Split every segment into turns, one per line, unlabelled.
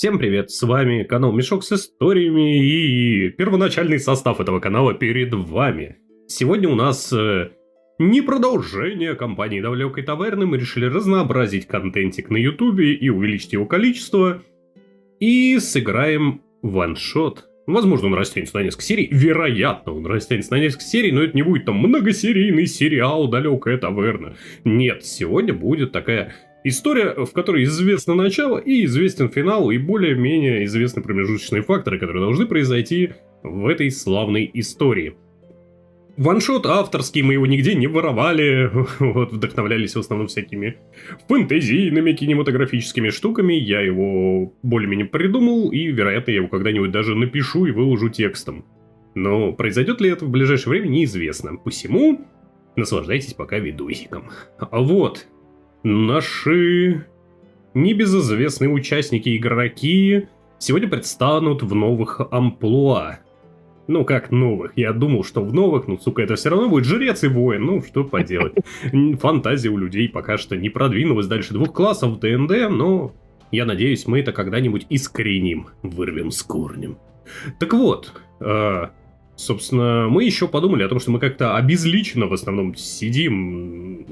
Всем привет, с вами канал Мешок с историями и первоначальный состав этого канала перед вами. Сегодня у нас не продолжение кампании Далекой Таверны, мы решили разнообразить контентик на ютубе и увеличить его количество. И сыграем ваншот. Возможно, он растянется на несколько серий, вероятно, он растянется на несколько серий, но это не будет там многосерийный сериал Далекая Таверна. Нет, сегодня будет такая... история, в которой известно начало и известен финал, и более-менее известны промежуточные факторы, которые должны произойти в этой славной истории. Ваншот авторский, мы его нигде не воровали, вот, вдохновлялись в основном всякими фэнтезийными кинематографическими штуками, я его более-менее придумал, и, вероятно, я его когда-нибудь даже напишу и выложу текстом. Но произойдет ли это в ближайшее время, неизвестно, посему наслаждайтесь пока видосиком. А вот... наши небезызвестные участники-игроки сегодня предстанут в новых амплуа. Ну, как новых? Я думал, что в новых, но, сука, это все равно будет жрец и воин. Ну, что поделать. Фантазия у людей пока что не продвинулась дальше 2 классов в ДНД, но я надеюсь, мы это когда-нибудь искореним, вырвем с корнем. Так вот, собственно, мы еще подумали о том, что мы как-то обезличенно в основном сидим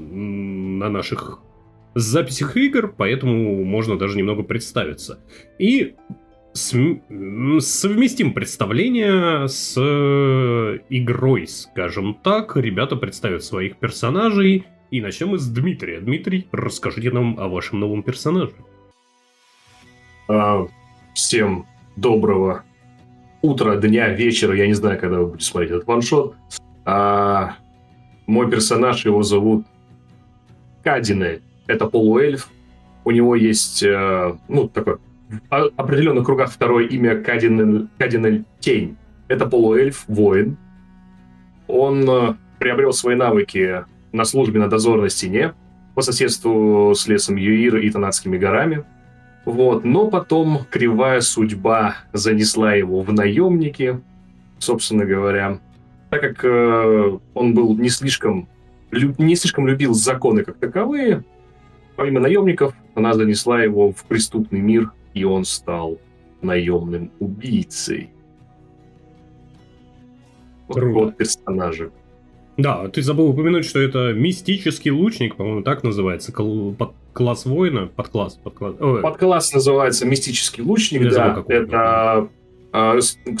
на наших записях игр, поэтому можно даже немного представиться. И совместим представление с игрой, скажем так. Ребята представят своих персонажей. И начнем мы с Дмитрия. Дмитрий, расскажите нам о вашем новом персонаже.
Всем доброго утра, дня, вечера. Я не знаю, когда вы будете смотреть этот ваншот. Мой персонаж, его зовут Кадинель. Это полуэльф. У него есть, такое, в определенных кругах второе имя Кадинель Тень. Это полуэльф, воин. Он приобрел свои навыки на службе на дозорной стене по соседству с лесом Юир и Танатскими горами. Вот. Но потом кривая судьба занесла его в наемники, собственно говоря. Так как он был не слишком любил законы как таковые, помимо наемников, она занесла его в преступный мир, и он стал наемным убийцей. Вот персонажи.
Да, ты забыл упомянуть, что это мистический лучник, по-моему, так называется, класс воина, подкласс.
Подкласс называется мистический лучник, да, это...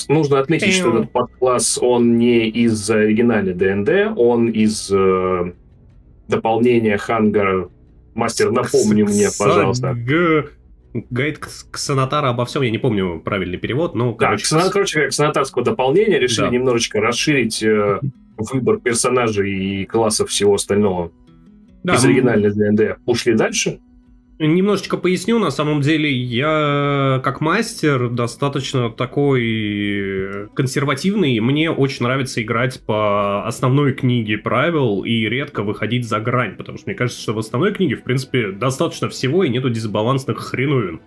нужно отметить, что этот подкласс, он не из оригинальной ДНД, он из дополнения Хангар. Мастер, напомни мне, пожалуйста.
Гайд Ксанатара обо всем, я не помню правильный перевод, но...
Да, ксанатарского дополнения решили немножечко расширить выбор персонажей и классов всего остального из оригинальной ДНД. Ушли дальше?
Немножечко поясню, на самом деле я как мастер достаточно такой консервативный, мне очень нравится играть по основной книге правил и редко выходить за грань, потому что мне кажется, что в основной книге, в принципе, достаточно всего и нету дисбалансных хреновин.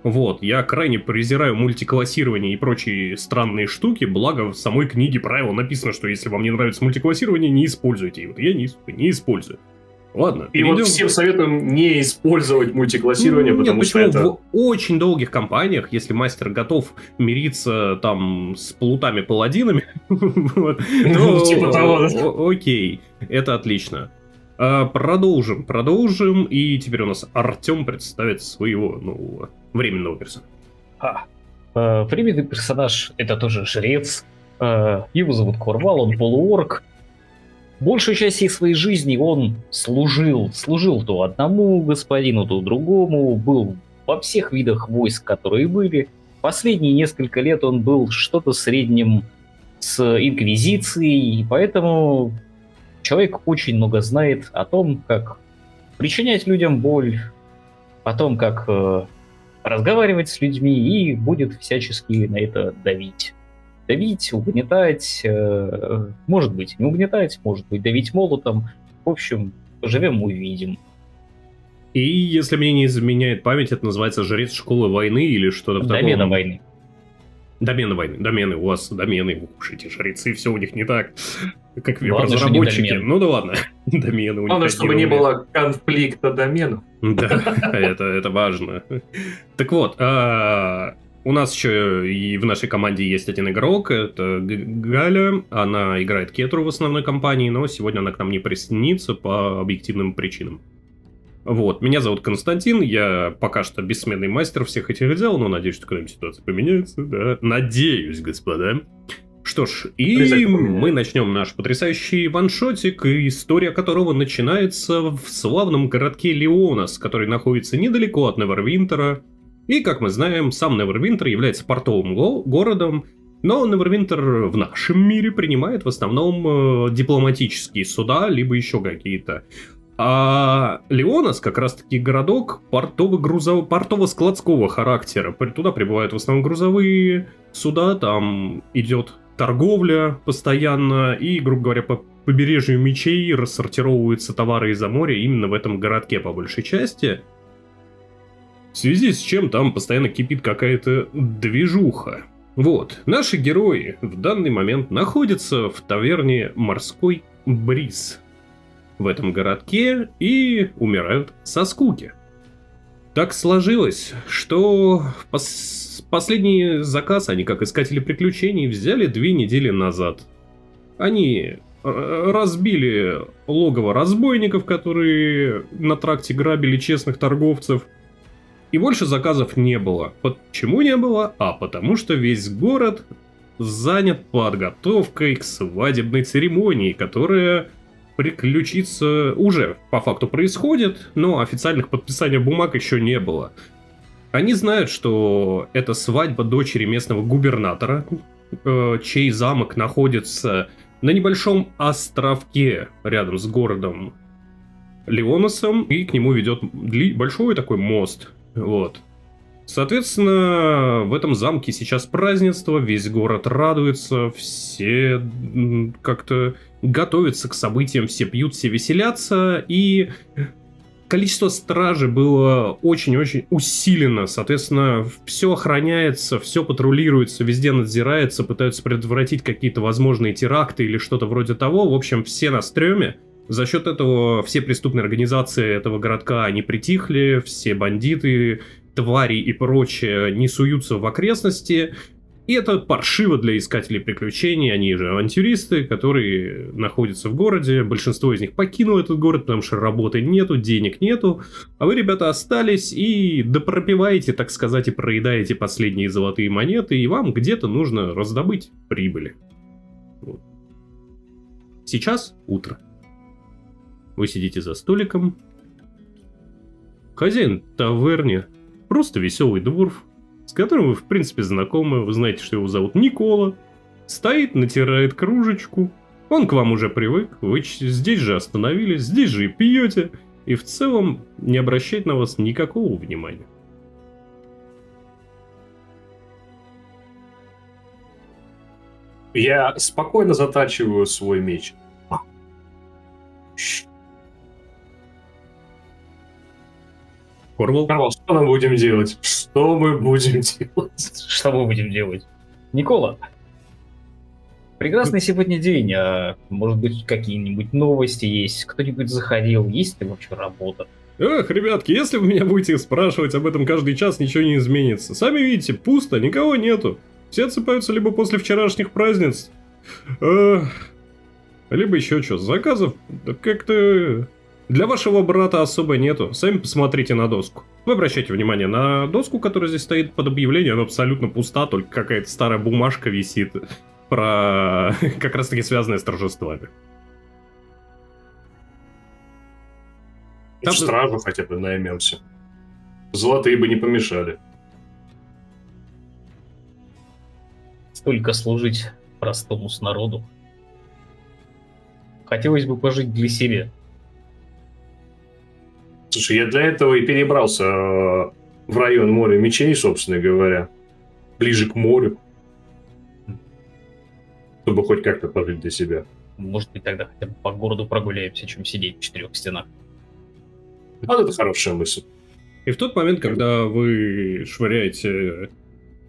Вот, я крайне презираю мультиклассирование и прочие странные штуки, благо в самой книге правил написано, что если вам не нравится мультиклассирование, не используйте. И вот я не использую. Ладно.
И вот всем советуем не использовать мультиклассирование, потому что это...
В очень долгих компаниях, если мастер готов мириться там с плутами-паладинами,
типа того.
Окей, это отлично. Продолжим, и теперь у нас Артем представит своего нового временного персонажа.
Временный персонаж — это тоже жрец. Его зовут Корвал, он полуорк. Большую часть своей жизни он служил то одному господину, то другому, был во всех видах войск, которые были. Последние несколько лет он был что-то средним с инквизицией, и поэтому человек очень много знает о том, как причинять людям боль, о том, как разговаривать с людьми, и будет всячески на это давить. Давить, угнетать, может быть, не угнетать, может быть, давить молотом. В общем, поживем, увидим.
И, если мне не изменяет память, это называется жрец школы войны или что-то такое.
Домена войны.
Домены войны, домены, у вас домены, уж эти жрецы, все у них не так, как
Главное, что не
разработчики.
домен.
Ну да ладно, домены у них.
Главное, чтобы не было конфликта доменов.
Да, это важно. Так вот, у нас еще и в нашей команде есть один игрок, это Галя, она играет Кетру в основной кампании, но сегодня она к нам не присоединится по объективным причинам. Вот, меня зовут Константин, я пока что бессменный мастер всех этих дел, но надеюсь, что когда-нибудь ситуация поменяется, да. Надеюсь, господа. Что ж, и мы начнем наш потрясающий ваншотик, история которого начинается в славном городке Леонас, который находится недалеко от Невервинтера. И, как мы знаем, сам Невервинтер является портовым городом, но Невервинтер в нашем мире принимает в основном дипломатические суда, либо еще какие-то. А Леонас как раз-таки городок портово-складского характера. Туда прибывают в основном грузовые суда, там идет торговля постоянно, и, грубо говоря, по побережью мечей рассортировываются товары из-за моря именно в этом городке по большей части. В связи с чем там постоянно кипит какая-то движуха. Вот, наши герои в данный момент находятся в таверне «Морской бриз» в этом городке и умирают со скуки. Так сложилось, что последний заказ они, как искатели приключений, взяли 2 недели назад. Они разбили логово разбойников, которые на тракте грабили честных торговцев, и больше заказов не было. Почему не было? А потому что весь город занят подготовкой к свадебной церемонии, которая приключиться уже по факту происходит, но официальных подписаний бумаг еще не было. Они знают, что это свадьба дочери местного губернатора, чей замок находится на небольшом островке рядом с городом Леонасом, и к нему ведет большой такой мост. Вот. Соответственно, в этом замке сейчас празднество, весь город радуется, все как-то готовятся к событиям, все пьют, все веселятся, и количество стражи было очень-очень усилено, соответственно, все охраняется, все патрулируется, везде надзирается, пытаются предотвратить какие-то возможные теракты или что-то вроде того, в общем, все на стреме. За счет этого все преступные организации этого городка, они притихли, все бандиты, твари и прочее не суются в окрестности. И это паршиво для искателей приключений, они же авантюристы, которые находятся в городе. Большинство из них покинуло этот город, потому что работы нету, денег нету. А вы, ребята, остались и допропиваете, так сказать, и проедаете последние золотые монеты, и вам где-то нужно раздобыть прибыли. Вот. Сейчас утро. Вы сидите за столиком. Хозяин таверни просто веселый дворф, с которым вы, в принципе, знакомы. Вы знаете, что его зовут Никола. Стоит, натирает кружечку. Он к вам уже привык. Вы здесь же остановились, здесь же и пьете. И в целом не обращает на вас никакого внимания.
Я спокойно затачиваю свой меч.
Корвал?
Корвал, что мы будем делать? Что мы будем делать?
Что мы будем делать? Никола, прекрасный сегодня день, а может быть какие-нибудь новости есть? Кто-нибудь заходил? Есть ли вообще работа?
Эх, ребятки, если вы меня будете спрашивать об этом каждый час, ничего не изменится. Сами видите, пусто, никого нету. Все отсыпаются либо после вчерашних празднеств, либо еще что, заказов как-то для вашего брата особо нету. Сами посмотрите на доску. Вы обращайте внимание на доску, которая здесь стоит под объявлением. Она абсолютно пуста, только какая-то старая бумажка висит про как раз таки связанная с торжествами.
В стражу хотя бы наймемся. Золотые бы не помешали.
Столько служить простому народу. Хотелось бы пожить для себя.
Слушай, я для этого и перебрался в район моря мечей, собственно говоря. Ближе к морю. Чтобы хоть как-то пожить для себя.
Может быть, тогда хотя бы по городу прогуляемся, чем сидеть в 4 стенах.
Вот это хорошая мысль.
И в тот момент, когда вы швыряете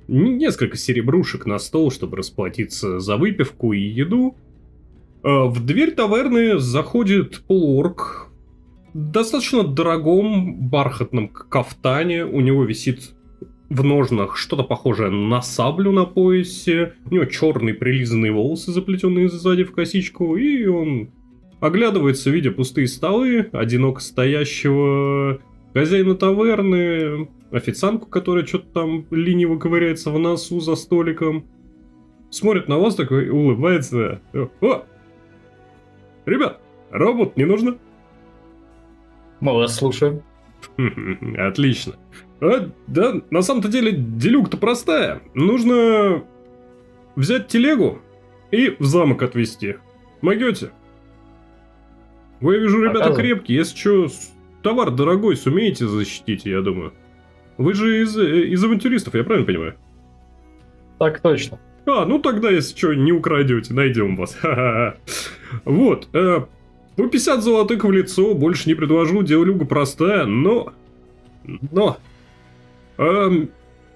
несколько серебрушек на стол, чтобы расплатиться за выпивку и еду. В дверь таверны заходит полуорк в достаточно дорогом бархатном кафтане. У него висит в ножнах что-то похожее на саблю на поясе. У него черные прилизанные волосы, заплетенные сзади в косичку. И он оглядывается, видя пустые столы, одиноко стоящего хозяина таверны, официантку, которая что-то там лениво ковыряется в носу за столиком. Смотрит на вас такой, улыбается. О! Ребят, работа не нужно?
Мы вас слушаем.
Отлично. Да, на самом-то деле делюга-то простая. Нужно взять телегу и в замок отвезти. Могете? Вы, я вижу, ребята
Показывай.
крепкие. Если что, товар дорогой, сумеете защитить, я думаю. Вы же из авантюристов, я правильно понимаю?
Так точно.
Ну тогда, если что, не украдете, найдем вас. Ха-ха-ха. Вот. По 50 золотых в лицо, больше не предложу, делюга простая, но...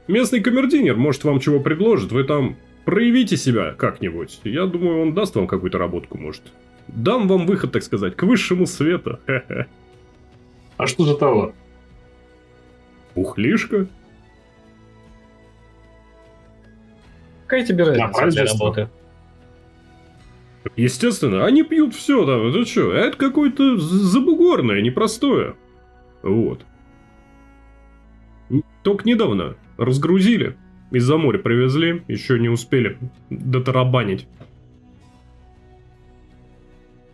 местный камердинер, может, вам чего предложит, вы там проявите себя как-нибудь. Я думаю, он даст вам какую-то работку, может. Дам вам выход, так сказать, к высшему свету. Ха-ха.
А что за товар?
Пухлишка.
Какая тебе разница для
празднество.
работы?
Естественно, они пьют все, да, это что, это какое-то забугорное, непростое. Вот. Только недавно разгрузили, из-за моря привезли, еще не успели дотарабанить.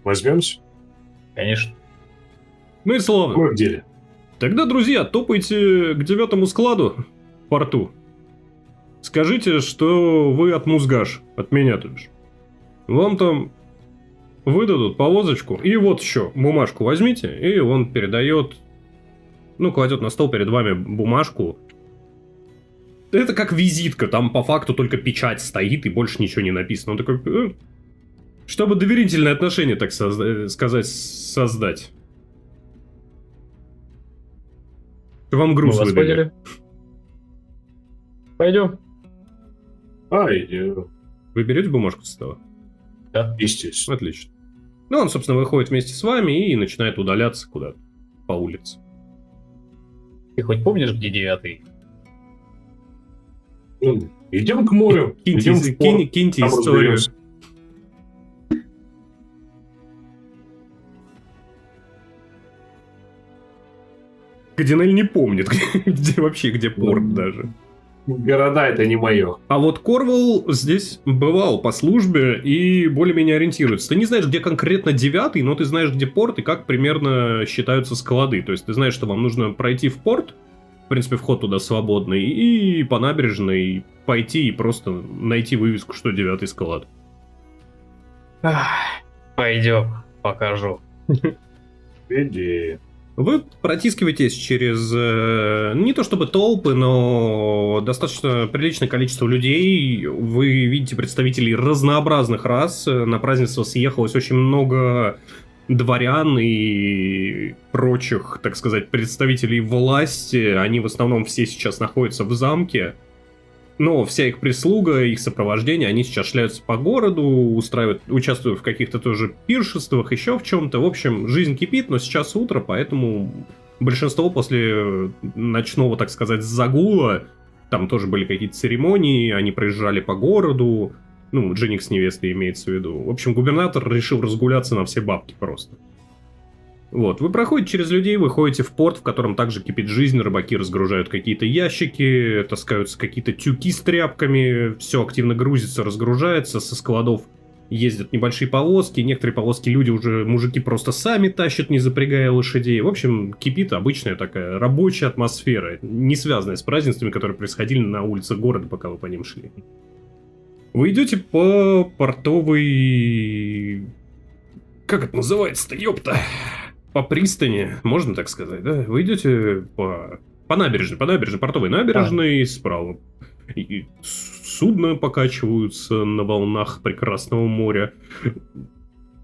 Возьмемся?
Конечно.
Ну и славно.
Мы в деле.
Тогда, друзья, топайте к 9-му складу в порту. Скажите, что вы от Музгаш, от меня, то бишь. Вам там выдадут повозочку. И вот еще бумажку возьмите, и он передает, кладет на стол перед вами бумажку. Это как визитка, там по факту только печать стоит и больше ничего не написано. Он такой, чтобы доверительные отношения, так сказать, создать. Вам груз
Мы вас
выдали.
поняли. Пойдем.
Вы берете бумажку со стола?
Да.
Естественно.
Отлично. Он, собственно, выходит вместе с вами и начинает удаляться куда-то по улице.
Ты хоть помнишь, где 9-й?
Идем к морю. Идем в порт.
Киньте
Там
историю.
разберемся.
Гадинель не помнит, где порт даже.
Города это не мое.
А вот Корвал здесь бывал по службе и более-менее ориентируется. Ты не знаешь, где конкретно 9-й, но ты знаешь, где порт и как примерно считаются склады. То есть ты знаешь, что вам нужно пройти в порт, в принципе, вход туда свободный, и по набережной пойти и просто найти вывеску, что 9-й склад.
Пойдем, покажу.
Иди.
Вы протискиваетесь через не то чтобы толпы, но достаточно приличное количество людей. Вы видите представителей разнообразных рас. На празднество съехалось очень много дворян и прочих, так сказать, представителей власти. Они в основном все сейчас находятся в замке. Но вся их прислуга, их сопровождение, они сейчас шляются по городу, участвуют в каких-то тоже пиршествах, еще в чем-то. В общем, жизнь кипит, но сейчас утро, поэтому большинство после ночного, так сказать, загула, там тоже были какие-то церемонии, они проезжали по городу, жених с невестой имеется в виду. В общем, губернатор решил разгуляться на все бабки просто. Вот, вы проходите через людей, выходите в порт, в котором также кипит жизнь, рыбаки разгружают какие-то ящики, таскаются какие-то тюки с тряпками, все активно грузится, разгружается, со складов ездят небольшие повозки, некоторые повозки мужики просто сами тащат, не запрягая лошадей. В общем, кипит обычная такая рабочая атмосфера, не связанная с празднествами, которые происходили на улицах города, пока вы по ним шли. Вы идете по портовой... Как это называется-то, ёпта? По пристани, можно так сказать, да? Вы идете по набережной, портовой набережной, справа. И судна покачиваются на волнах прекрасного моря.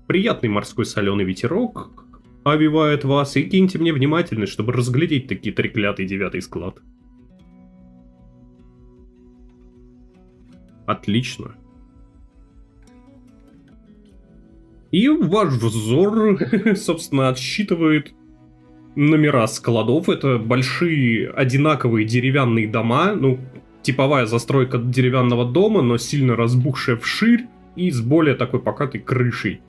Приятный морской соленый ветерок овивает вас, и киньте мне внимательность, чтобы разглядеть таки треклятый 9-й склад. Отлично. И ваш взор, собственно, отсчитывает номера складов. Это большие одинаковые деревянные дома. Ну, типовая застройка деревянного дома, но сильно разбухшая вширь и с более такой покатой крышей.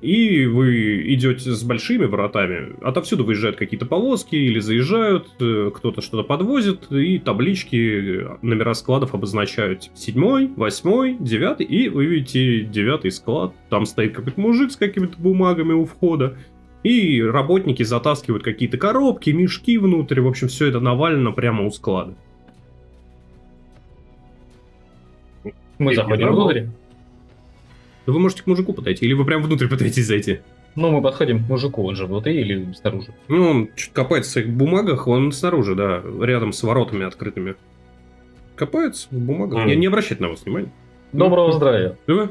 И вы идете с большими вратами. Отовсюду выезжают какие-то повозки или заезжают, кто-то что-то подвозит, и таблички, номера складов обозначают 7, 8, 9, и вы видите 9 склад. Там стоит какой-то мужик с какими-то бумагами у входа, и работники затаскивают какие-то коробки, мешки внутрь. В общем, все это навалено прямо у склада.
Мы заходим внутрь.
Да вы можете к мужику подойти, или вы прям внутрь пытаетесь зайти?
Ну, мы подходим к мужику, он же внутри или снаружи?
Ну, он чуть копается в своих бумагах, он снаружи, да, рядом с воротами открытыми. Копается в бумагах. Не обращайте на вас внимания.
Доброго здравия.
Да?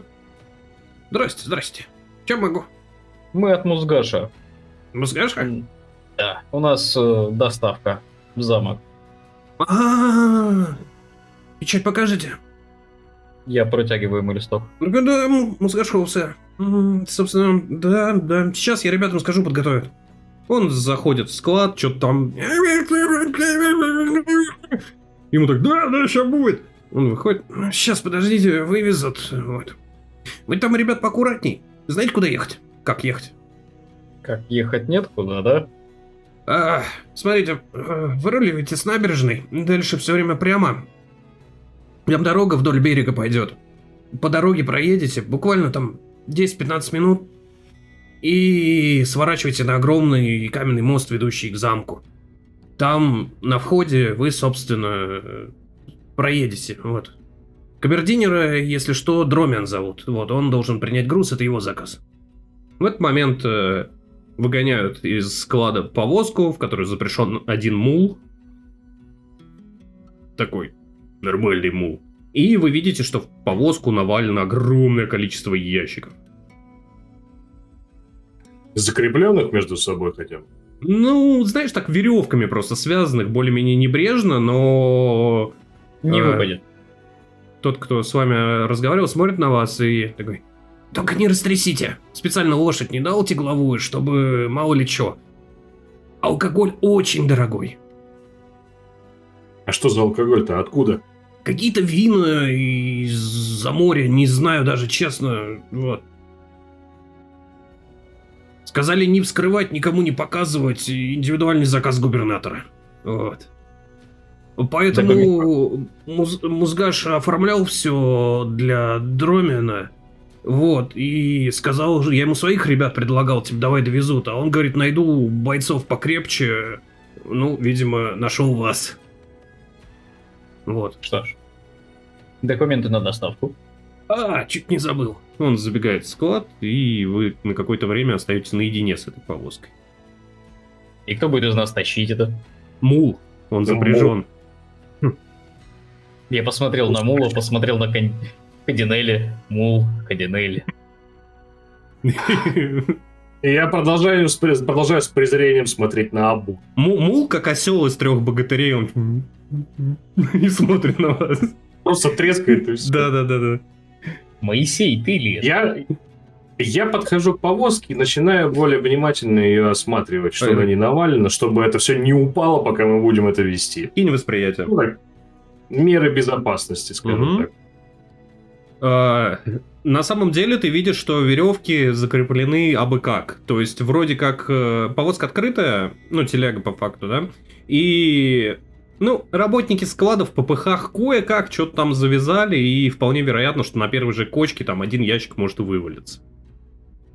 Здрасте, здрасте. Чем могу?
Мы от Музгаша.
Музгаша?
Да. У нас доставка в замок.
Печать покажите.
Я протягиваю ему листок.
Да, Музгашовся. Собственно, да. Сейчас я ребятам скажу, подготовят. Он заходит в склад, что-то там... Ему так, да, сейчас будет. Он выходит, сейчас, подождите, вывезут. Вот. Вы там, ребят, поаккуратней. Знаете, куда ехать? Как ехать?
Как ехать нет куда, да?
Смотрите, выруливайте с набережной, дальше все время прямо. Прям дорога вдоль берега пойдет. По дороге проедете, буквально там 10-15 минут, и сворачивайте на огромный каменный мост, ведущий к замку. Там на входе вы, собственно, проедете. Вот. Камердинера, если что, Дромиан зовут. Вот, он должен принять груз, это его заказ. В этот момент выгоняют из склада повозку, в которой запряжен один мул. Такой нормальный мул. И вы видите, что в повозку навалено огромное количество ящиков.
Закрепленных между собой хотя бы?
Ну, знаешь, так веревками просто связанных, более-менее небрежно, но...
Не выпадет.
Тот, кто с вами разговаривал, смотрит на вас и такой... Только не растрясите. Специально лошадь не дал тягловую, чтобы мало ли чё. Алкоголь очень дорогой.
А что за алкоголь-то? Откуда?
Какие-то вина из-за моря, не знаю даже, честно. Вот. Сказали не вскрывать, никому не показывать. Индивидуальный заказ губернатора. Вот. Поэтому Музгаш оформлял все для Дромиана. Вот, и сказал, я ему своих ребят предлагал, типа, давай довезут, а он говорит, найду бойцов покрепче, ну, видимо, нашел вас. Вот.
Что ж, документы на доставку.
Чуть не забыл. Он забегает в склад, и вы на какое-то время остаетесь наедине с этой повозкой.
И кто будет из нас тащить это?
Мул, он запряжен.
Я посмотрел на мула, посмотрел на Кадинелли, мул, Кадинелли.
И я продолжаю с презрением смотреть на Абу.
Мул, как осел из 3 богатырей, он и смотрит на вас.
Просто трескает и все.
Да.
Моисей, ты ли?
Я подхожу к повозке и начинаю более внимательно ее осматривать, что на ней навалено, чтобы это все не упало, пока мы будем это вести.
И невосприятие.
Ну, так, меры безопасности, скажем так.
На самом деле ты видишь, что веревки закреплены абы как. То есть вроде как повозка открытая, ну телега по факту, да? И, ну, работники складов в ППХ кое-как что-то там завязали, и вполне вероятно, что на первой же кочке там один ящик может и вывалиться.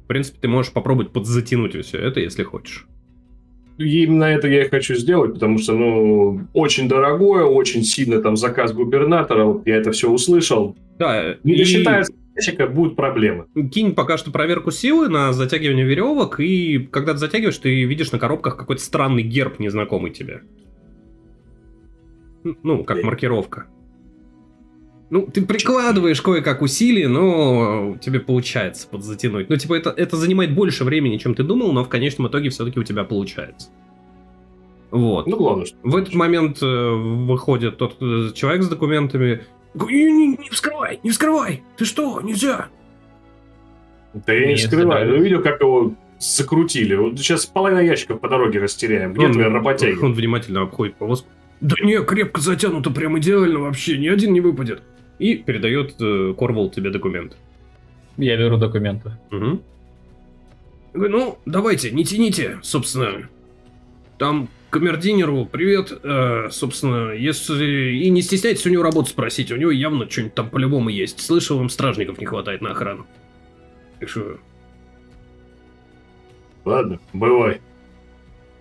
В принципе, ты можешь попробовать подзатянуть все это, если хочешь.
И именно это я и хочу сделать, потому что, ну, очень дорогое, очень сильно там заказ губернатора, вот я это все услышал.
Да,
не досчитается ящика, будут проблемы.
Кинь пока что проверку силы на затягивание веревок, и когда ты затягиваешь, ты видишь на коробках какой-то странный герб, незнакомый тебе. Ну, как маркировка. Ну, ты прикладываешь кое-как усилий, но тебе получается подзатянуть. Ну, типа, это занимает больше времени, чем ты думал, но в конечном итоге все-таки у тебя получается. Вот.
Ну, главное, что...
В этот момент выходит тот человек с документами Не вскрывай, не вскрывай! Ты что, нельзя!
Да я не
Нет,
скрываю.
да.
Ну, видел, как его закрутили. Вот сейчас половина ящиков по дороге растеряем. Где твои работяги?
Он внимательно обходит повозку. Да не, крепко затянуто, прям идеально вообще, ни один не выпадет. И передает Корвал тебе документ.
Я беру документы.
Угу. Ну, давайте, не тяните, собственно. Там камердинеру привет, собственно, если... И не стесняйтесь у него работу спросить, у него явно что-нибудь там по-любому есть. Слышал, вам стражников не хватает на охрану. Так что...
Ладно, бывай.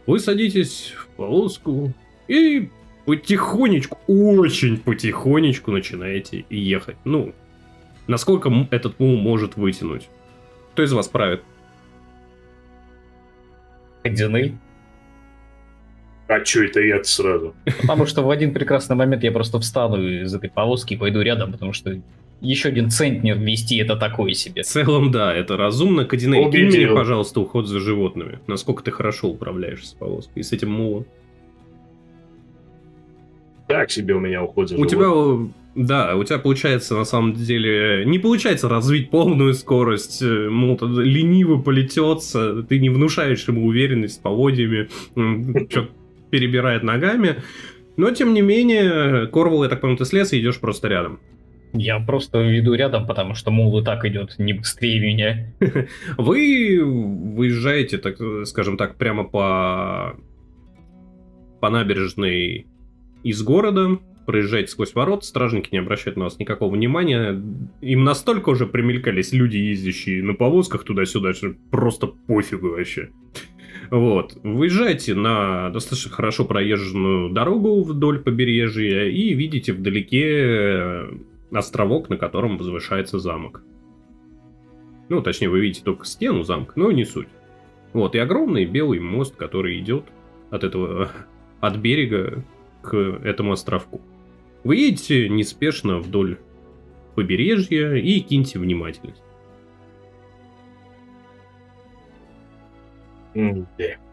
Вы садитесь в повозку и потихонечку, очень потихонечку начинаете ехать. Ну, насколько этот мул может вытянуть. Кто из вас правит?
Кадинель.
А чё это я сразу?
Потому что в один прекрасный момент я просто встану из этой повозки и пойду рядом, потому что еще один центнер вести это такое себе.
В целом, да, это разумно. Кадинель, кинь
Убедил.
мне, пожалуйста, уход за животными. Насколько ты хорошо управляешься с повозкой и с этим мулом.
Так себе у меня уходит.
У тебя, да, у тебя получается, на самом деле, не получается развить полную скорость. Мул лениво полетется, ты не внушаешь ему уверенность с поводьями, что перебирает ногами. Но, тем не менее, Корвал, я так понимаю, ты слез и идешь просто рядом.
Я просто веду рядом, потому что мул и так идет не быстрее меня.
Вы выезжаете, так скажем так, прямо по набережной из города, проезжаете сквозь ворот, стражники не обращают на вас никакого внимания. Им настолько уже примелькались люди, ездящие на повозках туда-сюда, что просто пофигу вообще. Вот. Выезжаете на достаточно хорошо проезженную дорогу вдоль побережья и видите вдалеке островок, на котором возвышается замок. Ну, точнее, вы видите только стену замка, но не суть. Вот, и огромный белый мост, который идет от берега к этому островку. Вы едете неспешно вдоль побережья и киньте внимательность.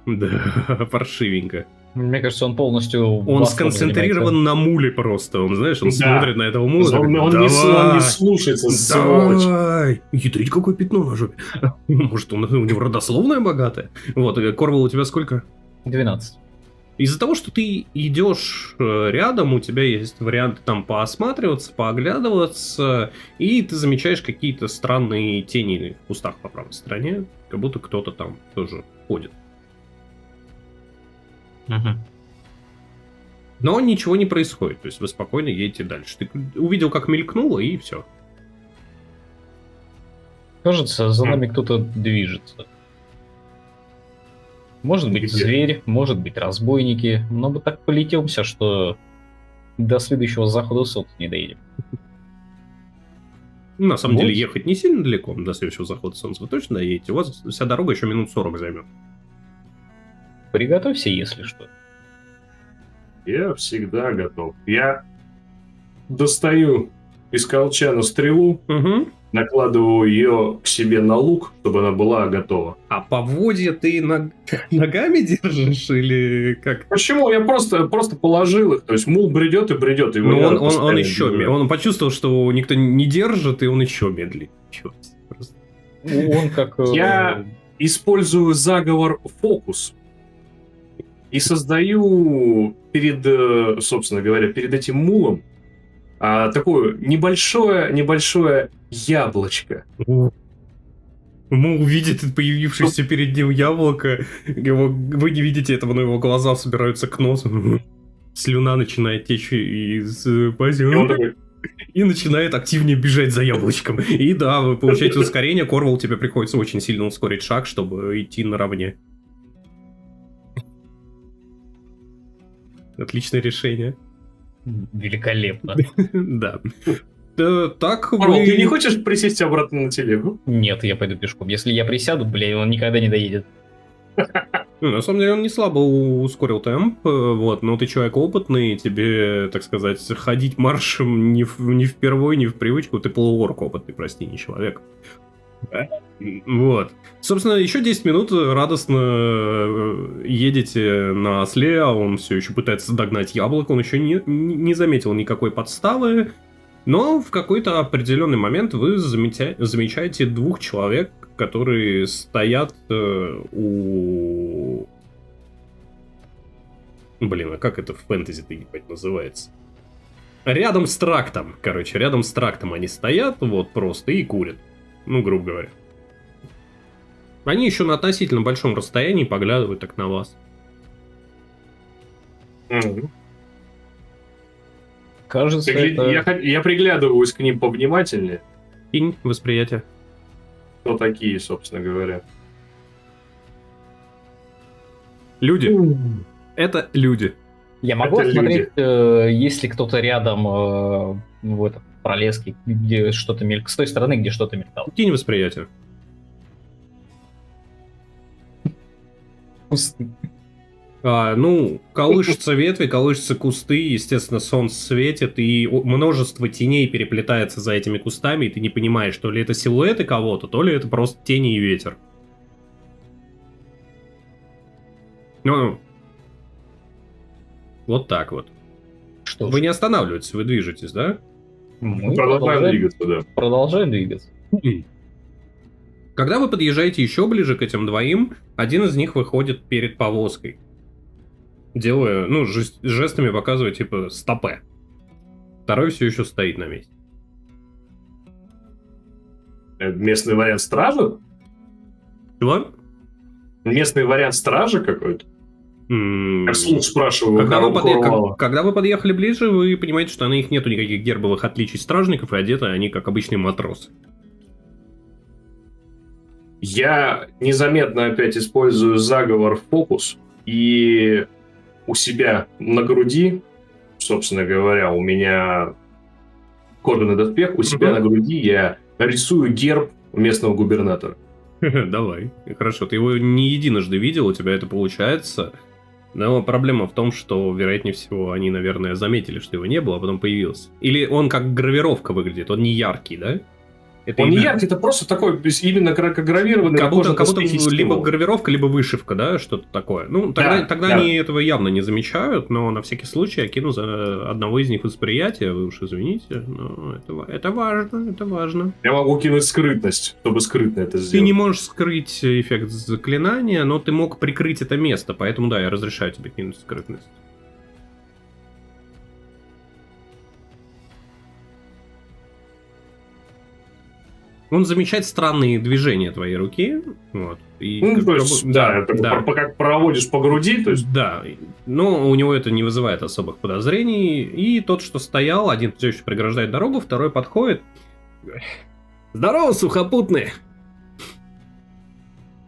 Да, паршивенько.
Мне кажется, он полностью...
Он сконцентрирован на муле просто. Он, знаешь, он
Да.
смотрит на этого мула.
Он
Давай,
не слушается, сволочь.
давай. Ядрить, какое пятно на жопе. Может, у него родословная богатая? Вот, Корвал, у тебя сколько?
12.
Из-за того, что ты идешь рядом, у тебя есть варианты там поосматриваться, пооглядываться, и ты замечаешь какие-то странные тени в кустах по правой стороне, как будто кто-то там тоже ходит. Но ничего не происходит, то есть вы спокойно едете дальше. Ты увидел, как мелькнуло, и все.
Кажется, за нами кто-то движется. Может быть,
Где?
зверь, может быть, разбойники. Но мы так полетемся, что до следующего захода солнца не доедем.
На самом
Вот.
деле ехать не сильно далеко до следующего захода солнца. Вы точно доедете? У вас вся дорога еще минут 40 займет.
Приготовься, если что.
Я всегда готов. Я достаю из колчана стрелу,
Угу.
накладываю ее к себе на лук, чтобы она была готова.
А поводья ты ногами держишь или как?
Почему? Я просто положил их. То есть мул бредет и бредет. Его
Ну,
не надо
он
постоянно
еще...
держать.
Он почувствовал, что никто не держит, и он еще медленнее. Чёрт, просто.
Он как...
Я использую заговор фокус. И создаю собственно говоря, перед этим мулом такое небольшое яблочко.
Мул видит появившееся перед ним яблоко. Вы не видите этого, но его глаза собираются к носу. Слюна начинает течь из пасти.
И он такой,
И начинает активнее бежать за яблочком. И да, вы получаете ускорение. Корвал, тебе приходится очень сильно ускорить шаг, чтобы идти наравне. Отличное решение.
Великолепно.
Да. Так
Корвал, ты не
вы...
хочешь присесть обратно на телегу?
Нет, я пойду пешком. Если я присяду, он никогда не доедет.
Ну, на самом деле он не слабо ускорил темп, вот, но ты человек опытный, тебе, так сказать, ходить маршем не впервой, не в привычку, ты полуорк опытный, прости, не человек. Вот. Собственно, еще 10 минут радостно едете на осле, а он все еще пытается догнать яблоко, он еще не заметил никакой подставы, Но в какой-то определенный момент вы замечаете двух человек, которые стоят у... Блин, а как это в фэнтези-то, ебать, называется? Рядом с трактом, короче, рядом с трактом они стоят, вот просто, и курят. Ну, грубо говоря. Они еще на относительно большом расстоянии поглядывают так на вас.
Мгм.
Кажется, это...
Я приглядываюсь к ним повнимательнее.
Кинь восприятие.
Кто такие, собственно говоря.
Люди. Это люди.
Я могу
Это
смотреть, есть ли кто-то рядом в этом пролеске, где что-то мелькало, с той стороны, где что-то мелькало.
Кинь восприятие. Ну, колышутся ветви, колышутся кусты, естественно, солнце светит, и множество теней переплетается за этими кустами, и ты не понимаешь, то ли это силуэты кого-то, то ли это просто тени и ветер. Ну, вот так вот.
Что
Вы
ж,
не останавливаетесь, вы движетесь, да?
мы
Продолжаем двигаться, да.
Продолжаем двигаться.
Когда вы подъезжаете еще ближе к этим двоим, один из них выходит перед повозкой, делая, ну, жестами показывая, типа, стопэ. Второй все еще стоит на месте.
Местный вариант стражи?
Чего?
Местный вариант стражи какой-то? Я вслух спрашиваю.
Когда вы подъехали ближе, вы понимаете, что на них нету никаких гербовых отличий стражников, и одеты они как обычные матросы.
Я незаметно опять использую заговор фокус, и у себя на груди, собственно говоря, у меня кожаный доспех, у себя на груди я рисую герб местного губернатора.
Давай. Хорошо, ты его не единожды видел, у тебя это получается. Но проблема в том, что, вероятнее всего, они, наверное, заметили, что его не было, а потом появился. Или он как гравировка выглядит, он не яркий, да? Это
Он не
именно-
яркий, это просто такой, именно как гравированный.
Как будто
доспехи
либо
символ.
гравировка, либо вышивка, да, что-то такое. Ну, тогда
Да.
они этого явно не замечают, но на всякий случай я кину за одного из них восприятие, вы уж извините, но это важно, это важно.
Я могу кинуть скрытность, чтобы скрытно это
Ты
сделать.
не можешь скрыть эффект заклинания, но ты мог прикрыть это место, поэтому да, я разрешаю тебе кинуть скрытность. Он замечает странные движения твоей руки, вот. И
Ну, то есть, да,
да.
как проводишь по груди, то есть
Да, но у него это не вызывает особых подозрений. И тот, что стоял, один все еще преграждает дорогу, второй подходит. Здорово, сухопутные!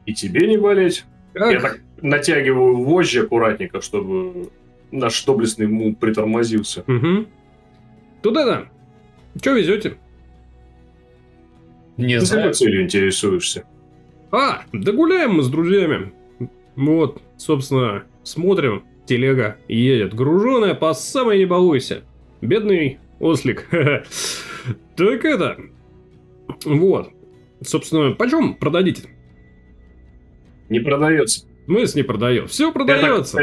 и тебе не болеть.
Как?
Я так натягиваю вожжи аккуратненько, чтобы наш доблестный му притормозился.
Угу. Туда-то. Че везете?
Не
Ты с
знаю.
какой целью интересуешься?
А, да гуляем мы с друзьями. Вот, собственно, смотрим, телега едет, груженая по самой не балуйся. Бедный ослик. Так это... Вот. Собственно, почем продадите?
Не продается.
Мы с ней продаем. Все продается.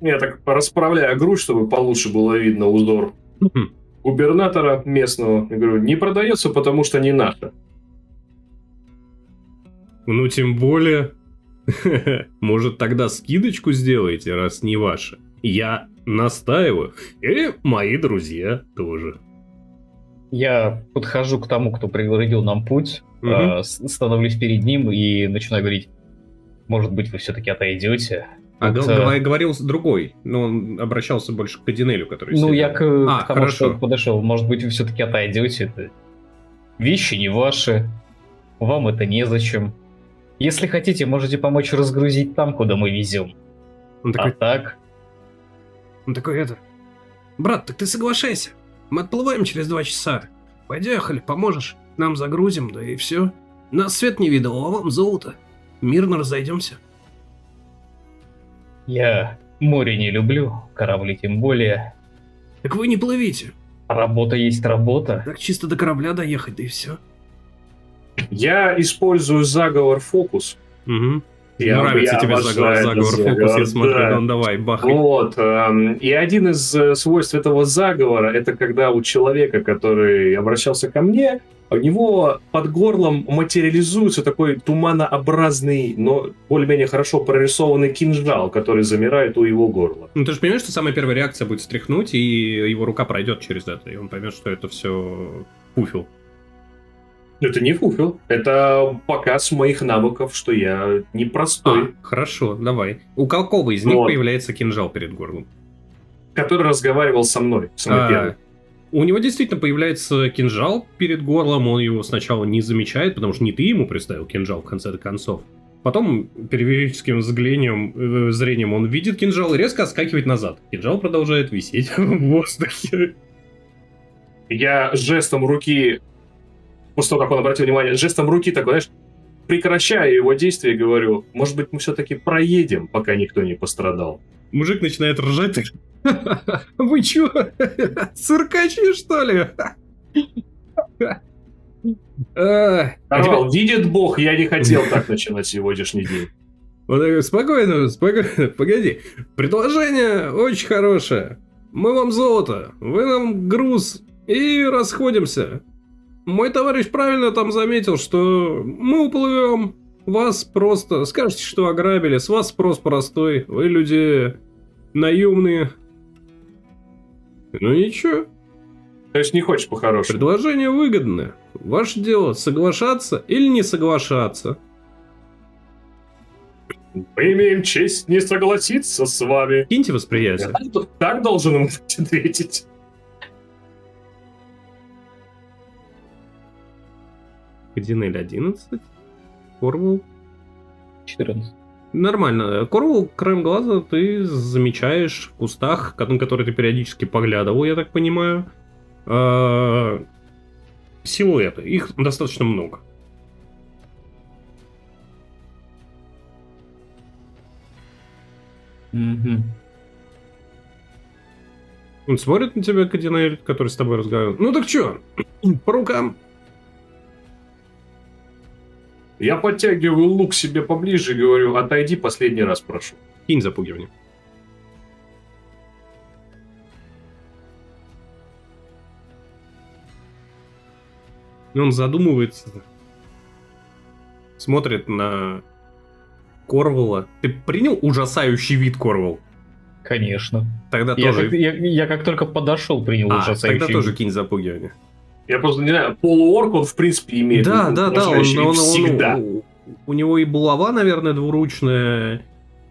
Я так расправляю грудь, чтобы получше было видно узор губернатора местного. Я говорю, не продается, потому что не наше.
Ну, тем более... Может, тогда скидочку сделаете, раз не ваше? Я настаиваю. И мои друзья тоже.
Я подхожу к тому, кто преградил нам путь,
Мгм.
становлюсь перед ним и начинаю говорить, может быть, вы все-таки отойдете.
А
Вот,
говорил с другой, но он обращался больше к Адинелю, который
Ну,
сидел.
я к
А,
тому,
хорошо.
что подошел. Может быть, вы все-таки отойдете. Это вещи не ваши. Вам это незачем. Если хотите, можете помочь разгрузить там, куда мы везем.
Он
А
такой,
так,
это... Брат, так ты соглашайся. Мы отплываем через 2 часа. Поехали, поможешь. Нам загрузим, да и все. Нас свет не видел, а вам золото. Мирно разойдемся.
я море не люблю, корабли тем более.
Так вы не плывите.
Работа есть работа.
Так чисто до корабля доехать, да и все.
Я использую заговор фокус,
Угу. Нравится тебе
обожаю этот
заговор, фокус, я смотрю,
да.
ну давай, бахай.
Вот. И один из свойств этого заговора, это когда у человека, который обращался ко мне, у него под горлом материализуется такой туманообразный, но более-менее хорошо прорисованный кинжал, который замирает у его горла.
Ну ты же понимаешь, что самая первая реакция будет стряхнуть, и его рука пройдет через это, и он поймет, что это все пуфил.
Это не фуфел, это показ моих навыков, что я непростой,
Хорошо, давай. У какого из них
Вот.
появляется кинжал перед горлом?
который разговаривал со мной, самый первый.
У него действительно появляется кинжал перед горлом, он его сначала не замечает, потому что не ты ему приставил кинжал в конце концов. Потом периферическим зрением он видит кинжал и резко отскакивает назад. Кинжал продолжает висеть в воздухе.
Я жестом руки, после того, как он обратил внимание, жестом руки такой, знаешь, прекращаю его действие и говорю, может быть, мы все-таки проедем, пока никто не пострадал.
Мужик начинает ржать. Так, вы чё? Циркачи, что ли?
Сказал, видит Бог, я не хотел так начинать сегодняшний день.
Вот так, спокойно, погоди. Предложение очень хорошее. Мы вам золото, вы нам груз и расходимся. Мой товарищ правильно там заметил, что мы уплывем. Вас просто... Скажете, что ограбили, с вас спрос простой. Вы люди наемные. Ну ничего,
То есть не хочешь по-хорошему?
предложение выгодное. Ваше дело соглашаться или не соглашаться.
Мы имеем честь не согласиться с вами.
Киньте восприятие.
Так должен ему ответить.
Кардинель 11. Корвул.
14.
Нормально. Корвул, краем глаза ты замечаешь в кустах, на которые ты периодически поглядывал, я так понимаю, силуэты. Их достаточно много.
Мгм.
Он смотрит на тебя, Кардинель, который с тобой разговаривает. Ну так чё? По рукам.
Я подтягиваю лук себе поближе и говорю, отойди, последний раз прошу.
Кинь запугивание. И он задумывается. Смотрит на Корвула. Ты принял ужасающий вид, Корвул?
Конечно.
Тогда
Я
тоже...
я как только подошел, принял ужасающий
тогда тоже
вид.
кинь запугивание.
Я просто не знаю, полуорк он в принципе имеет.
Да,
угрожающий вид всегда.
у него и булава, наверное, двуручная.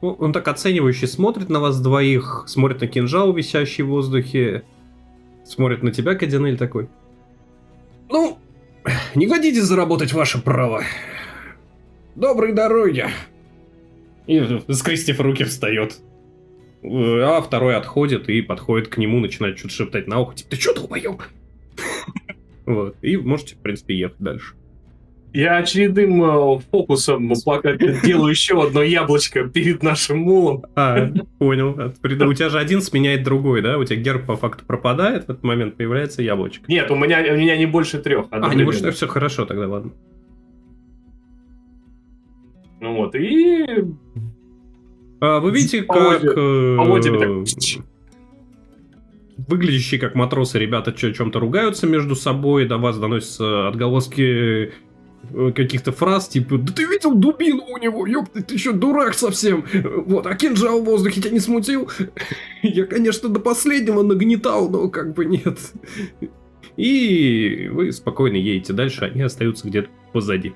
Он так оценивающе смотрит на вас двоих, смотрит на кинжал, висящий в воздухе, смотрит на тебя, Кардинель, такой. Ну, не хотите заработать ваше право? Доброй дороги. И, скрестив руки, встает. А второй отходит и подходит к нему, начинает что-то шептать на ухо. Типа, ты что, долбоёб? Вот. И можете, в принципе, ехать дальше.
Я очередным фокусом делаю еще одно яблочко перед нашим мулом.
Понял. У тебя же один сменяет другой, да? У тебя герб по факту пропадает, в этот момент появляется яблочко.
Нет, у меня не больше 3.
Не больше трех, все хорошо, тогда ладно.
Ну вот, и...
Вы видите,
Поводья-
как
поводьями так-
выглядящие как матросы ребята о чем-то ругаются между собой, до вас доносятся отголоски каких-то фраз, типа, да ты видел дубину у него, ёпта, ты еще дурак совсем, вот, а кинжал в воздухе тебя не смутил? Я, конечно, до последнего нагнетал, но как бы нет. И вы спокойно едете дальше, они остаются где-то позади.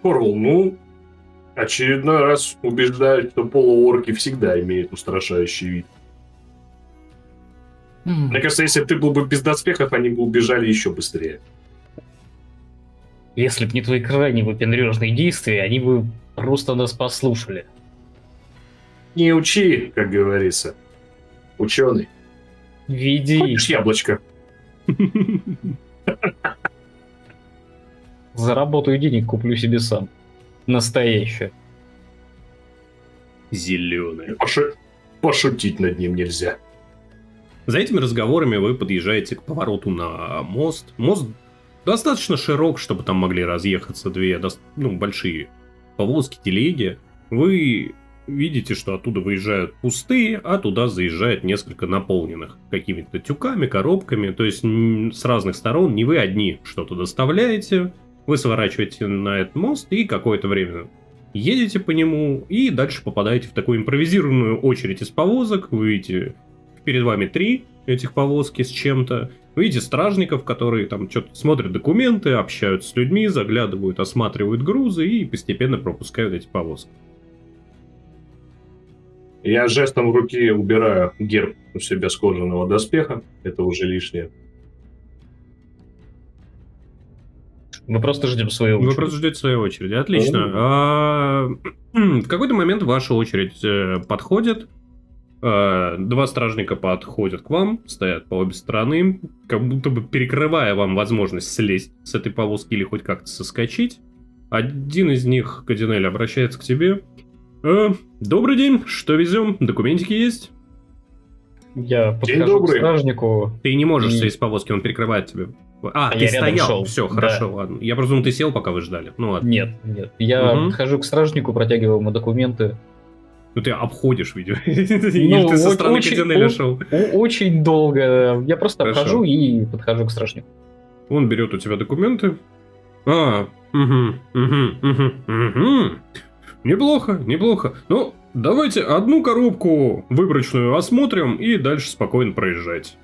Корвул, ну, очередной раз убеждает, что полуорки всегда имеют устрашающий вид. Мне кажется, если бы ты был бы без доспехов, они бы убежали еще быстрее.
Если б не твои крайне выпендрежные действия, они бы просто нас послушали.
Не учи, как говорится. Ученый.
Веди.
Хочешь яблочко?
Заработаю денег, куплю себе сам. Настоящее.
Зеленая.
Пошутить над ним нельзя.
За этими разговорами вы подъезжаете к повороту на мост. Мост достаточно широк, чтобы там могли разъехаться две большие повозки, телеги. Вы видите, что оттуда выезжают пустые, а туда заезжает несколько наполненных какими-то тюками, коробками. То есть с разных сторон не вы одни что-то доставляете. Вы сворачиваете на этот мост и какое-то время едете по нему, и дальше попадаете в такую импровизированную очередь из повозок. Вы видите, перед вами 3 этих повозки с чем-то. Вы видите стражников, которые там что-то смотрят документы, общаются с людьми, заглядывают, осматривают грузы и постепенно пропускают эти повозки.
Я жестом руки убираю герб у себя с кожаного доспеха. Это уже лишнее.
Мы просто ждем свою очередь.
Вы просто ждете своей очереди. Отлично. В какой-то момент ваша очередь подходит. 2 стражника подходят к вам, стоят по обе стороны, как будто бы перекрывая вам возможность слезть с этой повозки или хоть как-то соскочить. Один из них, Кадинель, обращается к тебе. Добрый день, что везем? Документики есть?
Я
День
подхожу к
добрый.
стражнику.
Ты не можешь слезть с повозки, он перекрывает тебе. Ты
я рядом
стоял.
шел.
Все,
Да.
хорошо, ладно. Я просто думал, ты сел, пока вы ждали. Ну ладно.
Нет. Я
Мгм.
подхожу к стражнику, протягиваю ему документы.
Ну ты обходишь, видео. Или ты со стороны Кадинеля шел.
Очень долго. Я просто
Хорошо.
обхожу и подхожу к стражнику.
Он берет у тебя документы. Неплохо. Ну, давайте одну коробку выборочную осмотрим и дальше спокойно проезжать.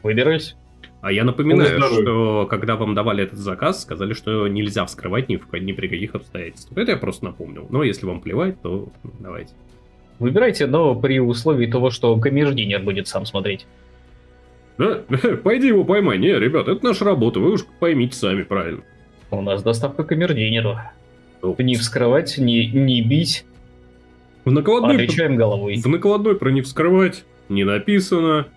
Выбираюсь.
А я напоминаю,
Здоровье.
что когда вам давали этот заказ, сказали, что нельзя вскрывать ни при каких обстоятельствах. Это я просто напомнил. Но если вам плевать, то давайте.
Выбирайте, но при условии того, что камердинер будет сам смотреть.
Да? Пойди его поймай. Не, ребят, это наша работа, вы уж поймите сами правильно.
У нас доставка камердинеру. Не вскрывать, не бить,
В накладной,
отвечаем головой.
в накладной про не вскрывать не написано.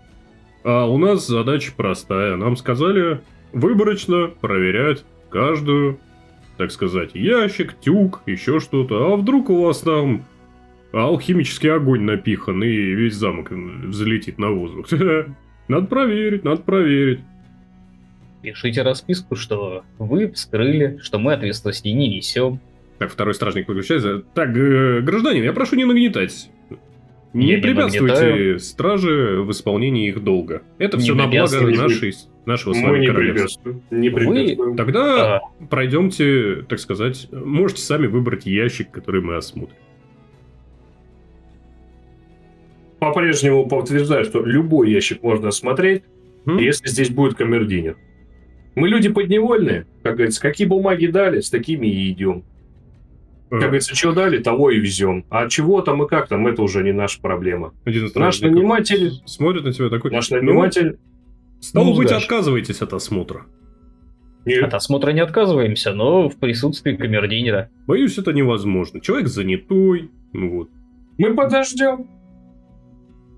А у нас задача простая. Нам сказали выборочно проверять каждую, так сказать, ящик, тюк, еще что-то. А вдруг у вас там алхимический огонь напихан и весь замок взлетит на воздух? Надо проверить.
Пишите расписку, что вы вскрыли, что мы ответственности не несем.
Так, второй стражник выключается. Так, гражданин, я прошу не нагнетать. Не
Я не
препятствуйте
нагнетаю.
страже в исполнении их долга. Это
Не
все на благо
препятствуйте.
нашего с
Мы
вами
не
королевства.
препятствуем. Не препятствуем.
Тогда пройдемте, так сказать, можете сами выбрать ящик, который мы осмотрим.
По-прежнему подтверждаю, что любой ящик можно осмотреть, если здесь будет камердинер. Мы люди подневольные, как говорится, какие бумаги дали, с такими и идем. Как говорится, что дали, того и везем. А чего там и как там, это уже не наша проблема.
Один из
Наш
стражников
наниматель,
смотрит на тебя такой.
наш
«Ну,
наниматель...
стало быть,
сдашь».
отказываетесь от осмотра.
Нет,
От осмотра не отказываемся, но в присутствии камердинера.
Боюсь, это невозможно. Человек занятой. Ну вот.
мы подождем.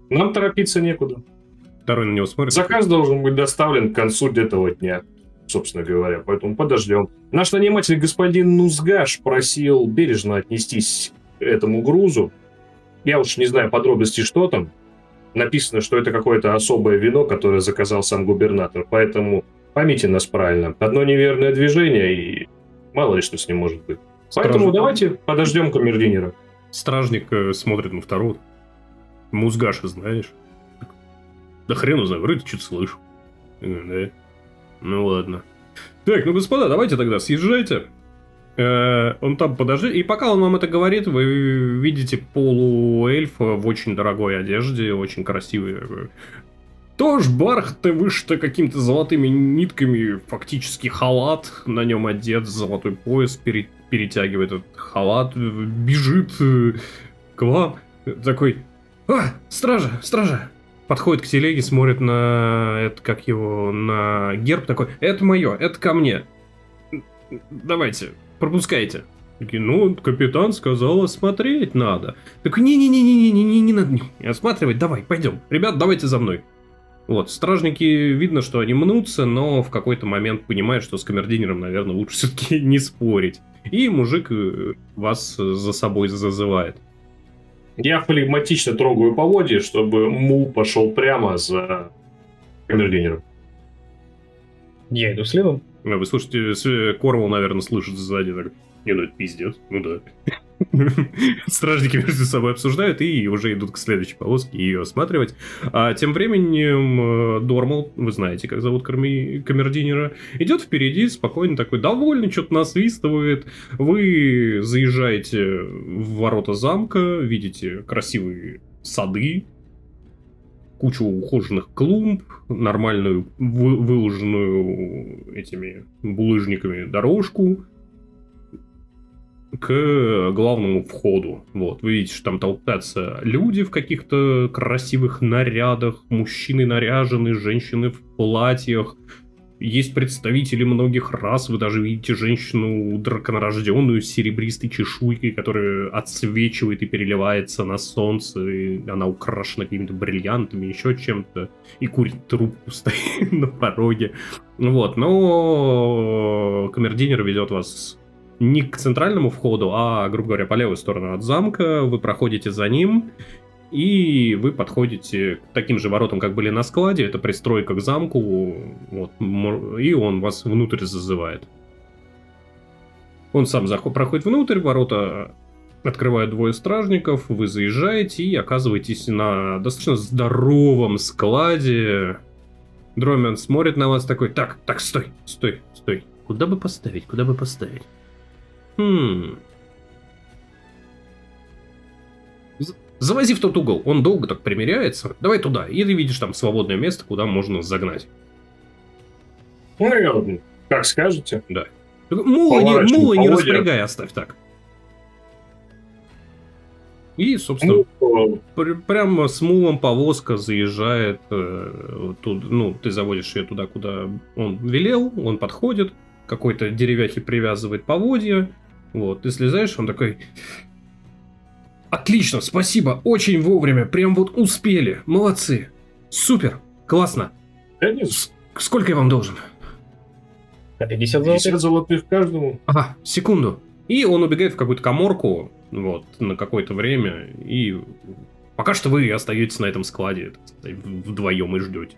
Нам торопиться некуда.
Второй на него смотрит.
Заказ должен быть доставлен к концу этого дня, собственно говоря, поэтому подождем. Наш наниматель господин Нузгаш просил бережно отнестись к этому грузу. Я уж не знаю подробностей, что там. Написано, что это какое-то особое вино, которое заказал сам губернатор, поэтому поймите нас правильно. Одно неверное движение, и мало ли что с ним может быть. Поэтому
Стражник.
давайте подождем камердинера.
Стражник смотрит на второго. Музгаша знаешь? Да хрен знаю, вроде что-то слышу. Да. Ну ладно. Так, ну господа, давайте тогда съезжайте. Он там подожди. И пока он вам это говорит, вы видите полуэльфа в очень дорогой одежде, очень красивый. Тоже бархаты вышито какими-то золотыми нитками, фактически халат, на нем одет, золотой пояс перетягивает этот халат, бежит к вам, такой: стража! Подходит к телеге, смотрит на это, как его, на герб, такой: это мое, это ко мне. Давайте, пропускайте. Такие: ну, капитан сказал, осмотреть надо. Такой: не надо не осматривать, давай, пойдем. Ребят, давайте за мной. Вот, стражники, видно, что они мнутся, но в какой-то момент понимают, что с камердинером, наверное, лучше все-таки не спорить. И мужик вас за собой зазывает.
Я флегматично трогаю поводья, чтобы мул пошел прямо за камердинером.
Я иду следом.
Вы слушаете, Корвал, наверное, слышит сзади так. Не, ну это пиздец, ну да. Стражники между собой обсуждают и уже идут к следующей повозке ее осматривать. А тем временем Дормал, вы знаете, как зовут камердинера, идет впереди, спокойно такой, довольный, что-то насвистывает. Вы заезжаете в ворота замка, видите красивые сады, кучу ухоженных клумб, нормальную выложенную этими булыжниками дорожку к главному входу. Вот, вы видите, что там толпятся люди в каких-то красивых нарядах, мужчины наряжены, женщины в платьях. Есть представители многих рас, вы даже видите женщину драконорожденную с серебристой чешуйкой, которая отсвечивает и переливается на солнце, и она украшена какими-то бриллиантами, еще чем-то, и курит трубку стоит на пороге. Вот, но камердинер ведет вас не к центральному входу, а, грубо говоря, по левую сторону от замка. Вы проходите за ним, и вы подходите к таким же воротам, как были на складе. Это пристройка к замку, вот, и он вас внутрь зазывает. Он сам проходит внутрь, ворота открывают двое стражников, вы заезжаете и оказываетесь на достаточно здоровом складе. Дромиан смотрит на вас такой, так, стой. Куда бы поставить? Завози в тот угол, он долго так примеряется. Давай туда, и ты видишь там свободное место, куда можно загнать.
Ну, как скажете.
Да. Мула не распрягай, оставь так. И, собственно, прямо с мулом повозка заезжает туда, ну, ты заводишь ее туда, куда он велел, он подходит, какой-то деревяхи привязывает поводья, вот, ты слезаешь, он такой... Отлично, спасибо, очень вовремя, прям вот успели, молодцы, супер, классно. Сколько я вам должен?
50 золотых.
50 золотых каждому.
Ага, секунду. И он убегает в какую-то каморку, вот, на какое-то время, и пока что вы остаетесь на этом складе, так сказать, вдвоем и ждете.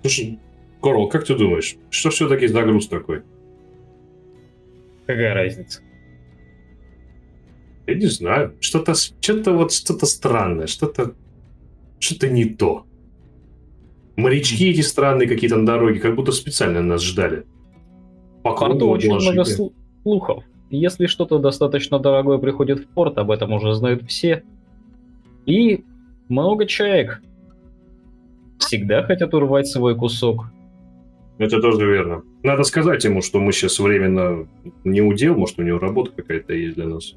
Слушай, Корл, как ты думаешь, что все-таки за груз такой?
Какая разница?
Я не знаю, что-то странное, что-то не то. Морячки эти странные какие-то на дороге, как будто специально нас ждали.
В порту очень много слухов. Если что-то достаточно дорогое приходит в порт, об этом уже знают все. И много чаек всегда хотят урвать свой кусок.
Это тоже верно. Надо сказать ему, что мы сейчас временно не удел, может, у него работа какая-то есть для нас.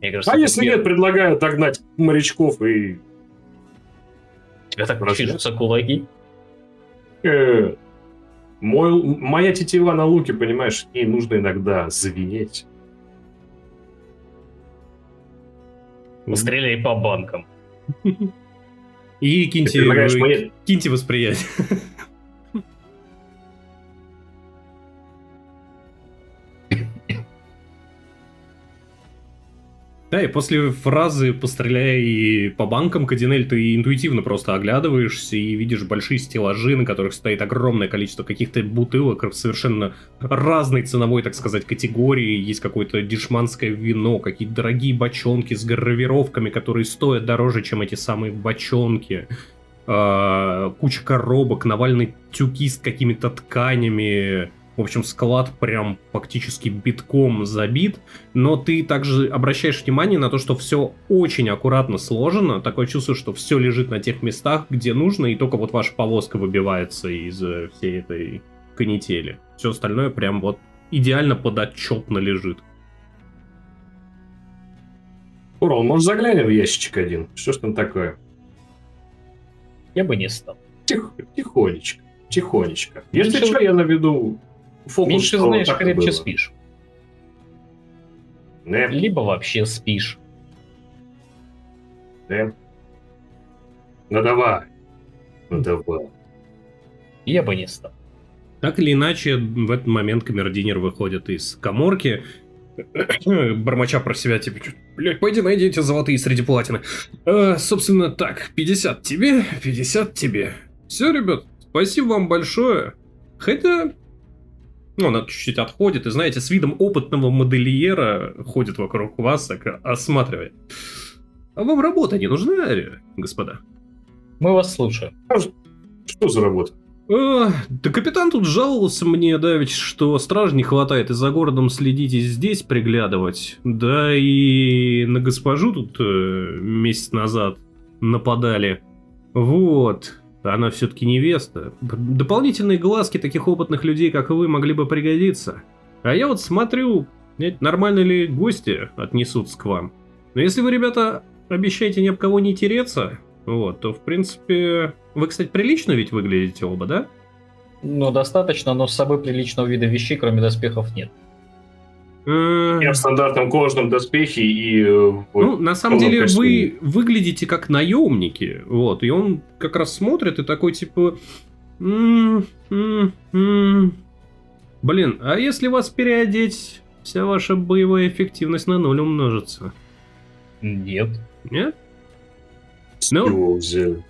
Мне кажется,
А если нет, предлагаю догнать морячков и...
Тебя так чешутся кулаки?
Моя тетива на луке, понимаешь, ей нужно иногда звенеть.
Стреляй по банкам.
И киньте восприятие. Да, и после фразы «постреляй по банкам», Кадинель, ты интуитивно просто оглядываешься и видишь большие стеллажи, на которых стоит огромное количество каких-то бутылок совершенно разной ценовой, так сказать, категории. Есть какое-то дешманское вино, какие-то дорогие бочонки с гравировками, которые стоят дороже, чем эти самые бочонки. Куча коробок, Навальный тюки с какими-то тканями. В общем, склад прям фактически битком забит, но ты также обращаешь внимание на то, что все очень аккуратно сложено, такое чувство, что все лежит на тех местах, где нужно, и только вот ваша повозка выбивается из всей этой канители. Все остальное прям вот идеально подотчетно лежит.
Урал, может, заглянем в ящичек один? Что ж там такое?
Я бы не стал.
Тихонечко. Если что, я наведу... Фокус,
меньше знаешь, крепче спишь.
Не.
Либо вообще спишь.
Не. Ну давай.
Я бы не стал.
Так или иначе, в этот момент камердинер выходит из каморки, бормоча про себя, типа, блядь, пойди найди эти золотые среди платины. Собственно, так, 50 тебе, 50 тебе. Все, ребят, Спасибо вам большое. Хотя... Ну, она чуть-чуть отходит, и, знаете, с видом опытного модельера ходит вокруг вас, так осматривая. А вам работа не нужна, господа?
Мы вас слушаем.
Что за работа?
Да капитан тут жаловался мне, давеча, что стражи не хватает, и за городом следить и здесь приглядывать. Да и на госпожу тут месяц назад нападали. Вот. Она все-таки невеста. Дополнительные глазки таких опытных людей, как вы, могли бы пригодиться. А я вот смотрю, нормально ли гости отнесутся к вам. Но если вы, ребята, обещаете ни об кого не тереться, вот, то, в принципе... Вы, кстати, прилично ведь выглядите оба, да?
Ну, достаточно, но с собой приличного вида вещей, кроме доспехов, нет.
Я в стандартном кожаном доспехе и...
Ну, на самом деле, вы выглядите как наемники, вот, и он как раз смотрит и такой, типа... Блин, а если вас переодеть, вся ваша боевая эффективность на 0 умножится?
Нет.
Нет?
С него взяли.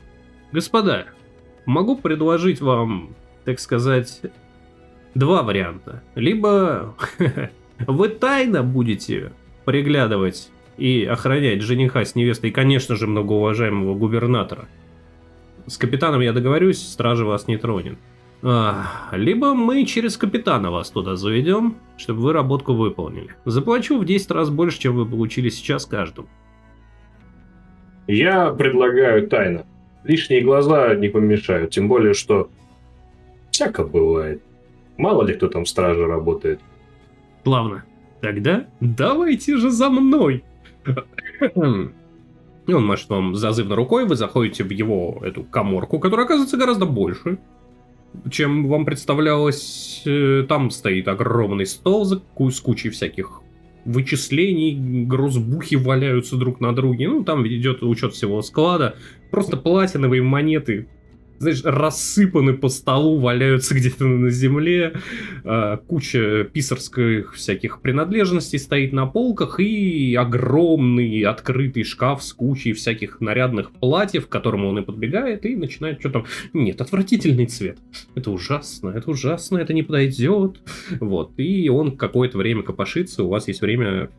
Господа, могу предложить вам, так сказать, 2 варианта. Либо вы тайно будете приглядывать и охранять жениха с невестой и, конечно же, многоуважаемого губернатора. С капитаном я договорюсь, стража вас не тронет. Либо мы через капитана вас туда заведем, чтобы вы работку выполнили. Заплачу в 10 раз больше, чем вы получили сейчас каждому.
Я предлагаю тайно. Лишние глаза не помешают, тем более, что всяко бывает. Мало ли кто там в страже работает.
Славно. Тогда давайте же за мной. И он машет вам зазывно рукой, вы заходите в его эту каморку, которая оказывается гораздо больше, чем вам представлялось. Там стоит огромный стол с кучей всяких вычислений, грузбухи валяются друг на друге. Ну, там идет учет всего склада. Просто платиновые монеты, знаешь, рассыпаны по столу, валяются где-то на земле. Куча писарских всяких принадлежностей стоит на полках. И огромный открытый шкаф с кучей всяких нарядных платьев, к которому он и подбегает, и начинает что-то... Нет, отвратительный цвет. Это ужасно, это не подойдет. Вот, и он какое-то время копошится. У вас есть время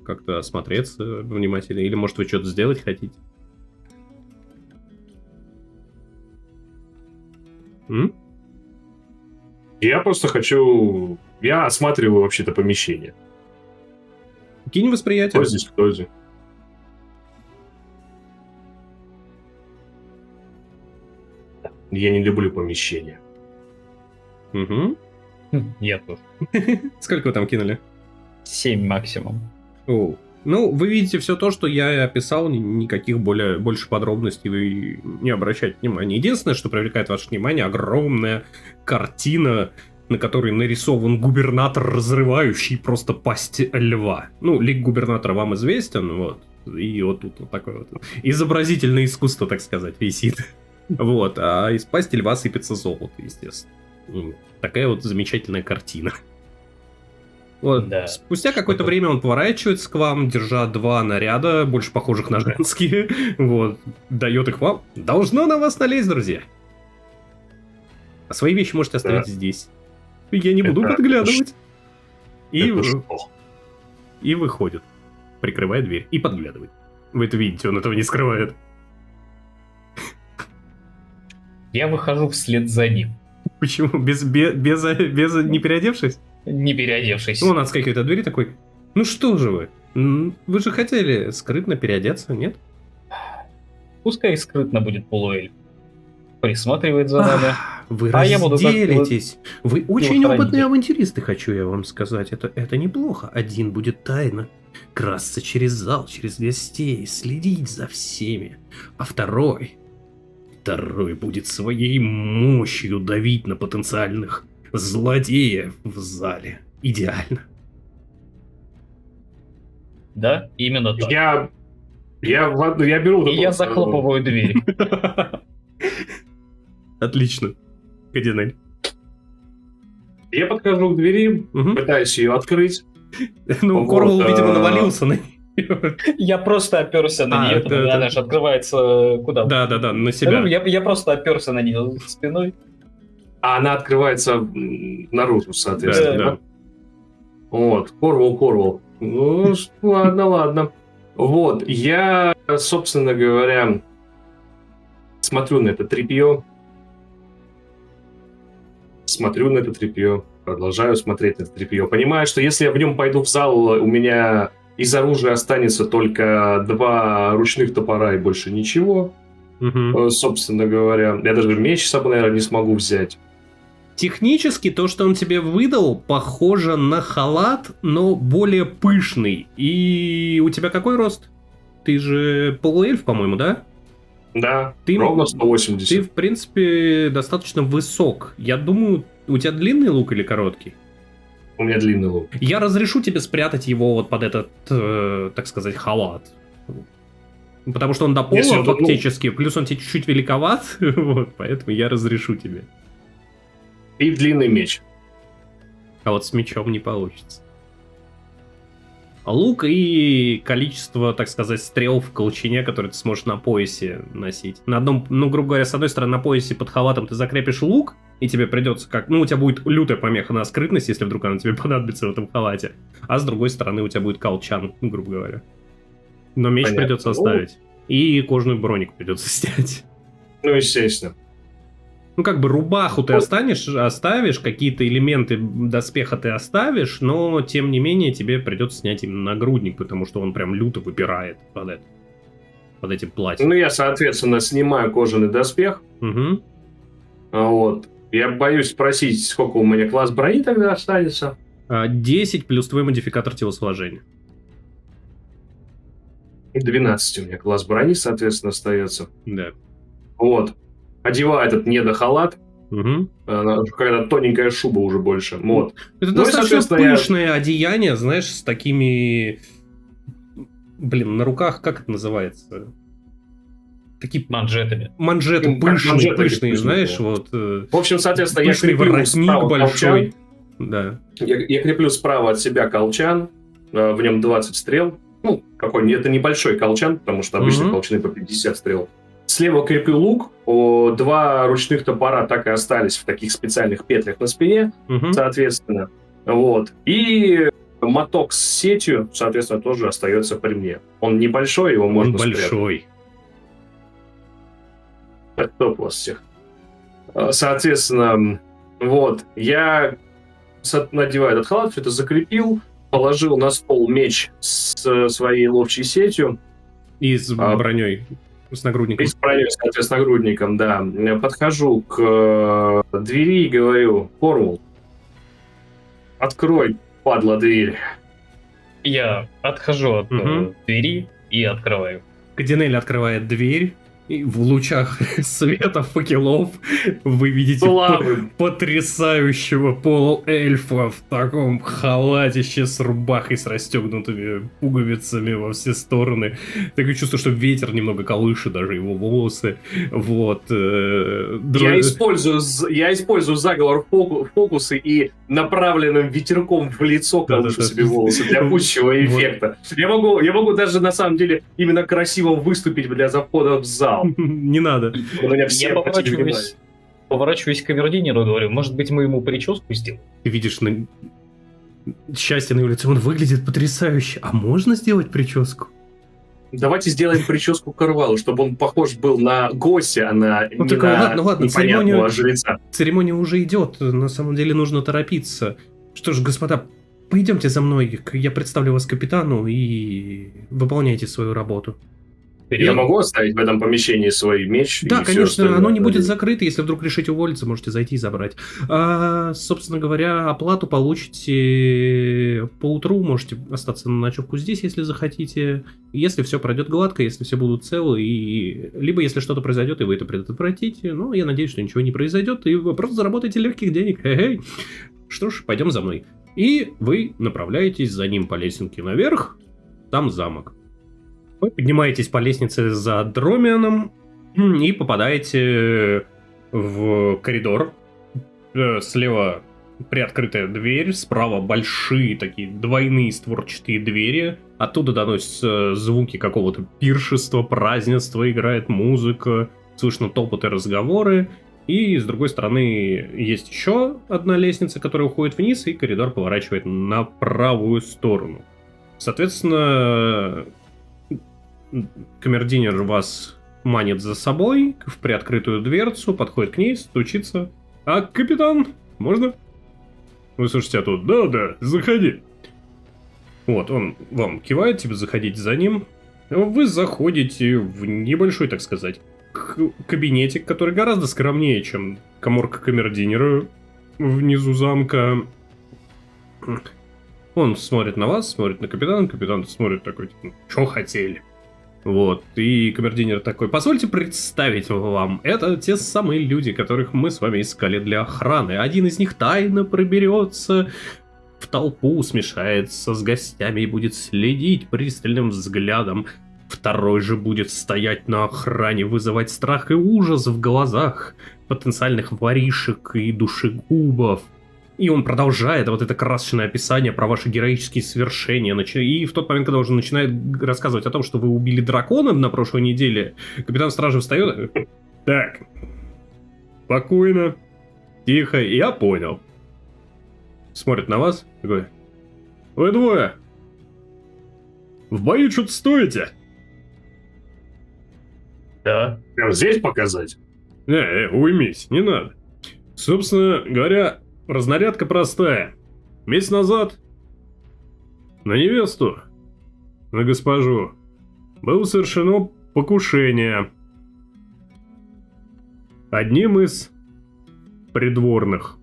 как-то осмотреться внимательно. Или, может, вы что-то сделать хотите?
Я просто хочу... Я осматриваю вообще-то помещение.
Кинь восприятие.
Кто здесь, кто здесь? Я не люблю помещения.
Угу.
Я тоже.
Сколько вы там кинули?
7 максимум.
О. Ну, вы видите все то, что я и описал, никаких больше подробностей вы не обращайте внимания. Единственное, что привлекает ваше внимание, огромная картина, на которой нарисован губернатор, разрывающий просто пасть льва. Ну, лик губернатора вам известен, вот. И вот тут вот такое вот изобразительное искусство, так сказать, висит. Вот, а из пасти льва сыпется золото, естественно. Такая вот замечательная картина. Вот.
Да.
Спустя какое-то время он поворачивается к вам, держа 2 наряда, больше похожих на женские. Вот. Дает их вам. Должно на вас налезть, друзья. А свои вещи можете оставить здесь. Я не буду подглядывать. И выходит. Прикрывает дверь. И подглядывает. Вы это видите, он этого не скрывает.
Я выхожу вслед за ним.
Почему? Без не переодевшись?
Не переодевшись.
Ну, он отскакивает от двери такой: ну что же вы? Вы же хотели скрытно переодеться, нет?
Пускай скрытно будет полуэльф. Присматривает за нами.
Вы
я буду
разделитесь. Вы очень
хранитель.
опытные авантюристы, хочу я вам сказать. Это неплохо. Один будет тайно красться через зал, через гостей, следить за всеми. А второй будет своей мощью давить на потенциальных злодеев в зале. Идеально.
Да, именно так.
Я беру...
И я захлопываю дверь.
Отлично. Кадинель.
Я подхожу к двери, пытаюсь ее открыть.
Ну,
Вот,
Корвал, видимо, навалился на нее.
Я просто оперся на нее, потому что она же открывается куда?
Да, на себя.
Я просто оперся на нее спиной.
А она открывается наружу, соответственно.
Да.
Вот, Корвал. Ну, ладно. Вот, я, собственно говоря, смотрю на это тряпье. Продолжаю смотреть на это тряпье. Понимаю, что если я в нем пойду в зал, у меня из оружия останется только 2 ручных топора и больше ничего. Собственно говоря, я даже меч с собой, наверное, не смогу взять.
Технически то, что он тебе выдал, похоже на халат, но более пышный. И у тебя какой рост? Ты же полуэльф, по-моему, да?
Да,
Ты-
ровно 180.
Ты, в принципе, достаточно высок. Я думаю, у тебя длинный лук или короткий?
У меня длинный лук.
Я разрешу тебе спрятать его вот под этот, так сказать, халат. Потому что он до пола
Если он,
фактически, плюс он тебе чуть-чуть великоват, вот, поэтому я разрешу тебе.
И длинный меч.
А вот с мечом не получится. Лук и количество, так сказать, стрел в колчине, которые ты сможешь на поясе носить. На одном, ну, грубо говоря, с одной стороны, на поясе под халатом ты закрепишь лук, и тебе придется как... Ну, у тебя будет лютая помеха на скрытность, если вдруг она тебе понадобится в этом халате. А с другой стороны, у тебя будет колчан, ну, грубо говоря. Но меч
Понятно.
придется оставить. И кожаную броник придется снять.
Ну, естественно.
Ну, как бы рубаху ты оставишь, какие-то элементы доспеха ты оставишь, но, тем не менее, тебе придется снять именно нагрудник, потому что он прям люто выпирает под этим платьем.
Ну, я, соответственно, снимаю кожаный доспех.
Угу.
Вот. Я боюсь спросить, сколько у меня класс брони тогда останется.
10 плюс твой модификатор телосложения.
12 у меня класс брони, соответственно, остается.
Да.
Вот. Одеваю этот недохалат.
Угу.
Когда тоненькая шуба уже больше. Вот.
Это
Ну и,
достаточно
соответственно,
пышное одеяние, знаешь, с такими... Блин, на руках, как это называется? Такие
Манжетами.
манжеты
Ну, как
пышные,
манжеты
пышные,
пышные,
знаешь,
да.
вот...
В общем, соответственно, я
пышный
креплю
воротник
справа
большой.
колчан.
Да.
Я креплю справа от себя колчан. В нем 20 стрел. Ну, это небольшой колчан, потому что обычно
Мгм.
колчаны по 50 стрел. Слева креплю лук. 2 ручных топора так и остались в таких специальных петлях на спине,
Мгм.
соответственно. Вот. И моток с сетью, соответственно, тоже остается при мне. Он небольшой, его можно
Он большой.
спрятать. Топ вас всех. Соответственно, вот. Я надеваю этот халат, все это закрепил, положил на стол меч с своей ловчей сетью.
И с броней. С нагрудником.
И с броней, соответственно, нагрудником, да. Я подхожу к двери и говорю: Корвал, открой, падла, дверь.
Я отхожу от
Мгм.
двери и открываю.
Кадинель открывает дверь, и в лучах света факелов вы видите
Славы.
потрясающего полуэльфа в таком халатище с рубахой с расстегнутыми пуговицами во все стороны. Такое чувство, что ветер немного колышет даже его волосы. Вот.
Я использую заговор фокусы и направленным ветерком в лицо колышу
Да-да-да.
себе волосы для пущего
Вот.
эффекта. Я могу даже, на самом деле, именно красиво выступить для захода в зал.
Не надо.
У меня все
Я поворачиваюсь к камердинеру и говорю, может быть, мы ему прическу сделаем?
Ты видишь счастье на его лице, он выглядит потрясающе. А можно сделать прическу?
Давайте сделаем прическу Карвалу, чтобы он похож был на гостя, а не
так
на
ладно,
непонятного жреца.
Церемония уже идет, на самом деле нужно торопиться. Что ж, господа, пойдемте за мной, я представлю вас капитану и выполняйте свою работу.
Я могу оставить в этом помещении свой меч?
Да,
и всё
конечно,
остальное?
оно не будет закрыто, если вдруг решите уволиться, можете зайти и забрать. Собственно говоря, оплату получите поутру, можете остаться на ночевку здесь, если захотите. Если все пройдет гладко, если все будут целы, и либо если что-то произойдет, и вы это предотвратите, но я надеюсь, что ничего не произойдет, и вы просто заработаете легких денег. Хе-хей. Что ж, пойдем за мной. И вы направляетесь за ним по лесенке наверх, там замок. Вы поднимаетесь по лестнице за Дромианом и попадаете в коридор. Слева приоткрытая дверь, справа большие такие двойные створчатые двери. Оттуда доносятся звуки какого-то пиршества, празднества, играет музыка, слышно топот и разговоры. И с другой стороны есть еще одна лестница, которая уходит вниз, и коридор поворачивает на правую сторону. Соответственно, камердинер вас манит за собой в приоткрытую дверцу, подходит к ней, стучится. А, капитан, можно? Вы слышите, а тут, да, заходи. Вот, он вам кивает, типа, заходите за ним. Вы заходите в небольшой, так сказать, кабинетик, который гораздо скромнее, чем каморка камердинера внизу замка. Он смотрит на вас, смотрит на капитан смотрит такой, типа, что хотели? Вот, и камердинер такой, позвольте представить вам, это те самые люди, которых мы с вами искали для охраны. Один из них тайно проберется в толпу, смешается с гостями и будет следить пристальным взглядом. Второй же будет стоять на охране, вызывать страх и ужас в глазах потенциальных воришек и душегубов. И он продолжает вот это красочное описание про ваши героические свершения. И в тот момент, когда уже начинает рассказывать о том, что вы убили дракона на прошлой неделе, капитан стражи встает. Так, спокойно, тихо, я понял. Смотрит на вас, такой, вы двое, в бою что-то стоите?
Да.
Прям здесь показать?
Уймись, не надо. Собственно говоря, разнарядка простая. Месяц назад на невесту, на госпожу, было совершено покушение одним из придворных.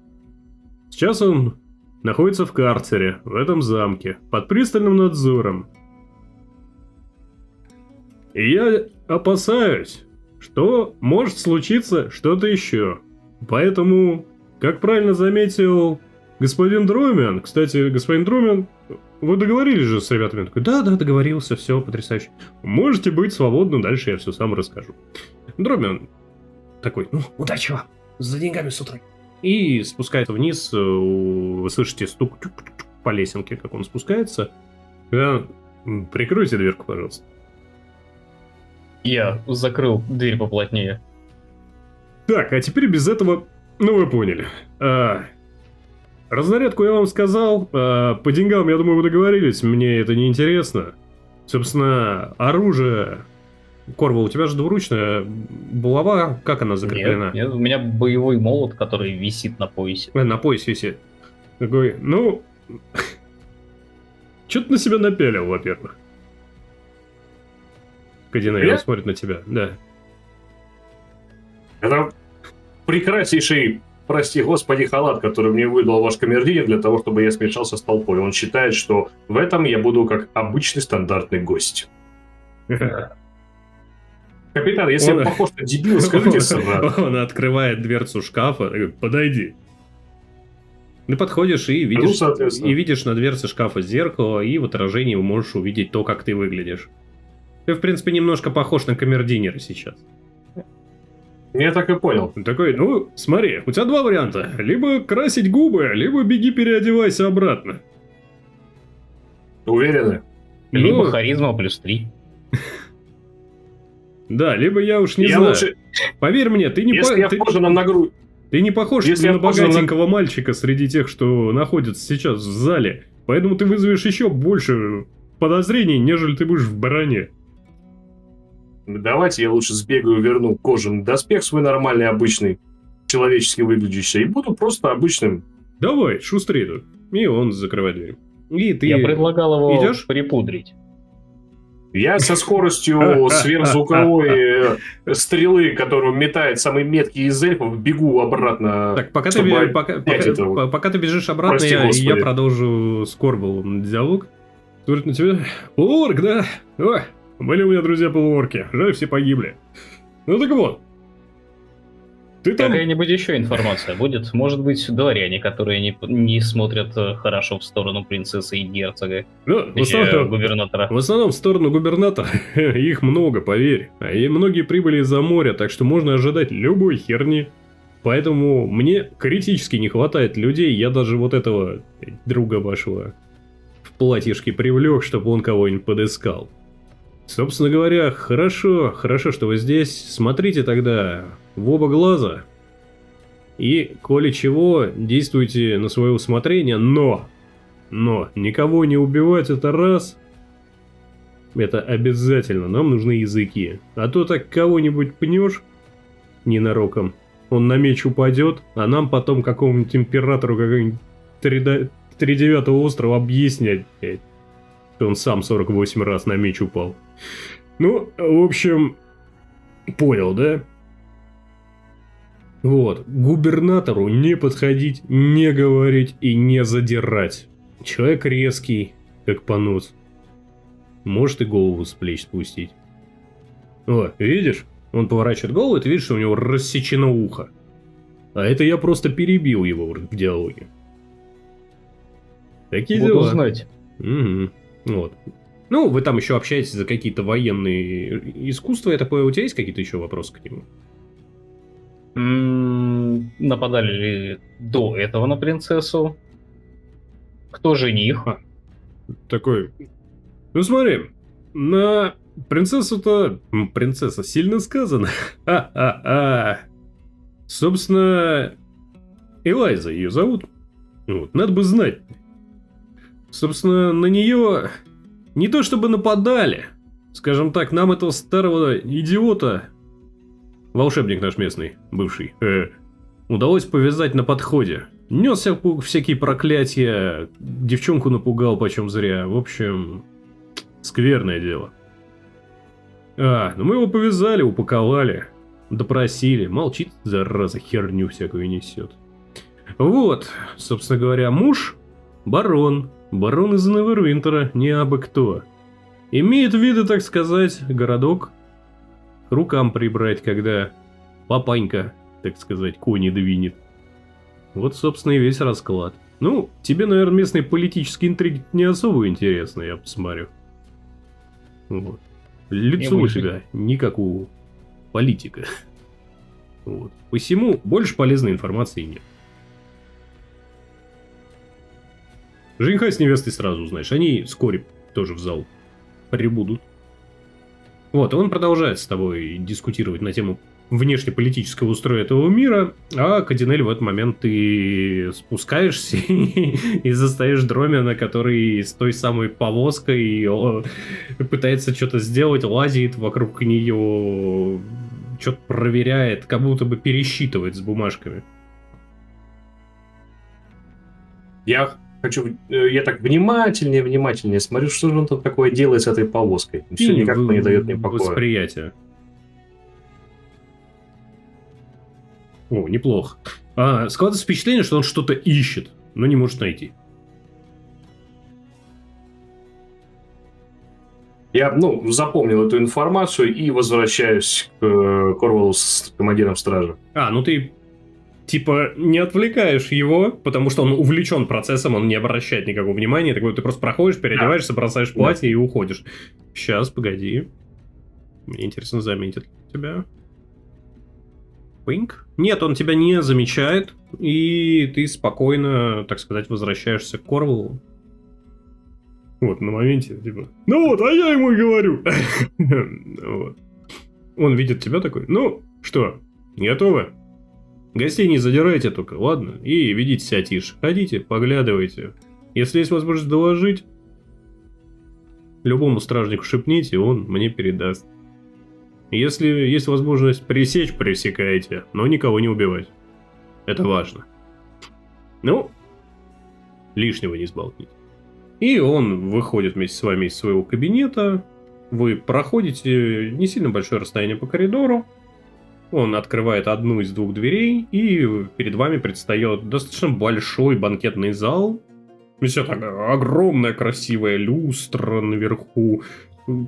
Сейчас он находится в карцере, в этом замке, под пристальным надзором. И я опасаюсь, что может случиться что-то еще. Поэтому, как правильно заметил господин Дромиан, кстати, господин Дромиан, вы договорились же с ребятами? Он такой, да, договорился, все потрясающе. Можете быть свободны, дальше я все сам расскажу. Дромиан такой, ну, удачи вам, за деньгами с утра. И спускается вниз, вы слышите стук по лесенке, как он спускается. Прикройте дверку, пожалуйста.
Я закрыл дверь поплотнее.
Так, а теперь без этого, ну вы поняли. Разнарядку я вам сказал, по деньгам, я думаю, вы договорились, мне это не интересно. Собственно, оружие... Корвал, у тебя же двуручная булава, как она закреплена?
Нет, у меня боевой молот, который висит на поясе.
На поясе висит. Такой, ну... Чё ты на себя напялил, во-первых? Кадинейл смотрит на тебя, да.
Это прекраснейший, прости господи, халат, который мне выдал ваш камердинер для того, чтобы я смешался с толпой. Он считает, что в этом я буду как обычный стандартный гость. Капитан, если я похож на дебила, скажите сразу.
Он открывает дверцу шкафа, подойди. Ты подходишь и видишь на дверце шкафа зеркало, и в отражении можешь увидеть то, как ты выглядишь. Ты, в принципе, немножко похож на камердинера сейчас.
Я так и понял.
Такой, ну, смотри, у тебя два варианта. Либо красить губы, либо беги переодевайся обратно.
Уверены?
Либо харизма +3.
Да, либо я уж не знаю. Лучше... Поверь мне, ты не Ты не похож на богатенького мальчика среди тех, что находятся сейчас в зале. Поэтому ты вызовешь еще больше подозрений, нежели ты будешь в броне.
Давайте я лучше сбегаю, верну кожаный доспех свой нормальный, обычный, человечески выглядящий, и буду просто обычным.
Давай, шустрей тут. И он закрывает дверь. И ты
Я предлагал его
идешь?
Припудрить.
Я со скоростью сверхзвуковой стрелы, которую метает самый меткий из эльфов, бегу обратно.
Так, пока ты бежишь обратно, я продолжу с Корвалом диалог. Смотрит на тебя. Полуорг, да? Ой, были у меня друзья полуорки. Жаль, все погибли. Ну так вот. Ты там...
Какая-нибудь еще информация будет? Может быть, дворяне, которые не смотрят хорошо в сторону принцессы и герцога.
Ну,
губернатора.
В основном в сторону губернатора. Их много, поверь. И многие прибыли из-за моря, так что можно ожидать любой херни. Поэтому мне критически не хватает людей. Я даже вот этого друга вашего в платьишке привлек, чтобы он кого-нибудь подыскал. Собственно говоря, хорошо, что вы здесь. Смотрите тогда в оба глаза. И, коли чего, действуйте на свое усмотрение, но никого не убивать это раз. Это обязательно, нам нужны языки. А то так кого-нибудь пнешь ненароком, он на меч упадет, а нам потом какому-нибудь императору какого-нибудь 39-го острова объяснять, блядь, что он сам 48 раз на меч упал. Ну, в общем, понял, да? Вот, губернатору не подходить, не говорить и не задирать. Человек резкий, как понос. Может и голову с плеч спустить. О, видишь? Он поворачивает голову, и ты видишь, что у него рассечено ухо. А это я просто перебил его в диалоге. Такие
Буду
дела.
знать.
Угу. Вот. Ну, вы там еще общаетесь за какие-то военные искусства. Я так понимаю, у тебя есть какие-то еще вопросы к нему?
Нападали ли до этого на принцессу? Кто жених?
Такой... Ну смотри, на принцессу-то... Принцесса сильно сказано. Собственно, Элайза ее зовут. Вот, надо бы знать. Собственно, на нее не то чтобы нападали. Скажем так, нам этого старого идиота, волшебник наш местный, бывший, удалось повязать на подходе. Нес всякие проклятия, девчонку напугал почем зря. В общем, скверное дело. Ну мы его повязали, упаковали, допросили. Молчит, зараза, херню всякую несет. Вот, собственно говоря, муж барон. Барон из Невервинтера, не абы кто. Имеет виды, так сказать, городок к рукам прибрать, когда папанька, так сказать, кони двинет. Вот, собственно, и весь расклад. Ну, тебе, наверное, местные политические интриги не особо интересны, я посмотрю. Вот. Лицо у тебя не как у политика. Вот. Посему больше полезной информации нет. Жениха с невестой сразу узнаешь. Они вскоре тоже в зал прибудут. Вот, и он продолжает с тобой дискутировать на тему внешнеполитического устроя этого мира, а Кадинель в этот момент ты спускаешься и застаешь Дромиана, который с той самой повозкой пытается что-то сделать, лазит вокруг нее, что-то проверяет, как будто бы пересчитывает с бумажками.
Я так внимательнее смотрю, что же он тут такое делает с этой повозкой. Все никак не дает мне покоя.
Восприятие. О, неплохо. Складывается впечатление, что он что-то ищет, но не может найти.
Я, запомнил эту информацию и возвращаюсь к Корвалу с командиром стражи.
Ну ты, типа, не отвлекаешь его, потому что он увлечен процессом, он не обращает никакого внимания. Ты просто проходишь, переодеваешься, бросаешь платье и уходишь. Сейчас, погоди. Мне интересно, заметит ли тебя. Пинк? Нет, он тебя не замечает, и ты спокойно, так сказать, возвращаешься к Корвалу. Вот, на моменте, типа, а я ему и говорю. Вот. Он видит тебя такой, что, готовы? Гостей не задирайте только, ладно? И ведите себя тише. Ходите, поглядывайте. Если есть возможность доложить, любому стражнику шепните, он мне передаст. Если есть возможность пресечь, пресекайте, но никого не убивать. Это важно. Лишнего не сболтните. И он выходит вместе с вами из своего кабинета. Вы проходите не сильно большое расстояние по коридору. Он открывает одну из двух дверей, и перед вами предстает достаточно большой банкетный зал. Все так огромная красивая люстра наверху.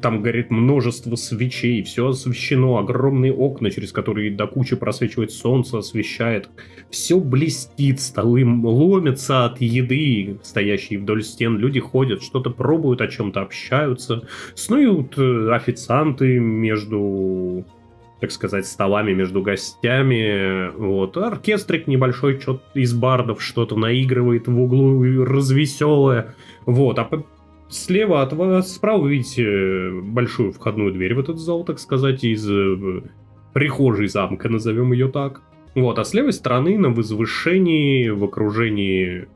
Там горит множество свечей, все освещено, огромные окна, через которые до кучи просвечивает солнце, освещает. Все блестит, столы ломятся от еды, стоящие вдоль стен. Люди ходят, что-то пробуют, о чем-то общаются. Снуют официанты между, так сказать, столами, между гостями. Вот. Оркестрик небольшой, что-то из бардов что-то наигрывает в углу, развеселое. Вот. Слева от вас, справа вы видите большую входную дверь в этот зал, так сказать, из прихожей замка, назовем ее так. Вот, а с левой стороны на возвышении, в окружении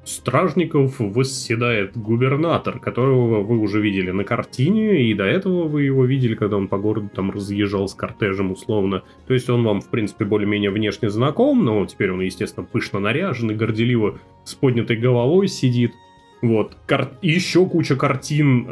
стражников, восседает губернатор, которого вы уже видели на картине, и до этого вы его видели, когда он по городу там разъезжал с кортежем условно. То есть он вам, в принципе, более-менее внешне знаком, но теперь он, естественно, пышно наряжен и горделиво с поднятой головой сидит. Вот. Еще куча картин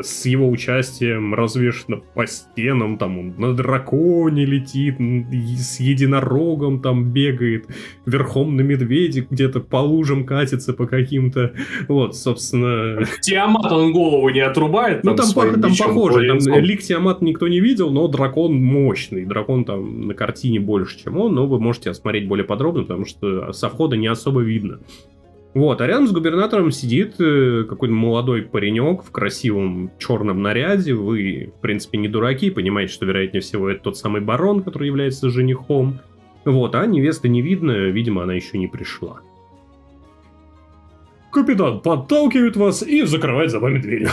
с его участием развешена по стенам. Там он на драконе летит, с единорогом там бегает, верхом на медведе где-то по лужам катится по каким-то. Вот, собственно...
Тиамат он голову не отрубает?
Ну, там
мечом,
похоже. Там лик Тиамата никто не видел, но дракон мощный. Дракон там на картине больше, чем он, но вы можете осмотреть более подробно, потому что со входа не особо видно. Вот, а рядом с губернатором сидит какой-то молодой паренек в красивом черном наряде. Вы, в принципе, не дураки, понимаете, что, вероятнее всего, это тот самый барон, который является женихом. Вот, а невесты не видно, видимо, она еще не пришла. Капитан подталкивает вас и закрывает за вами дверь.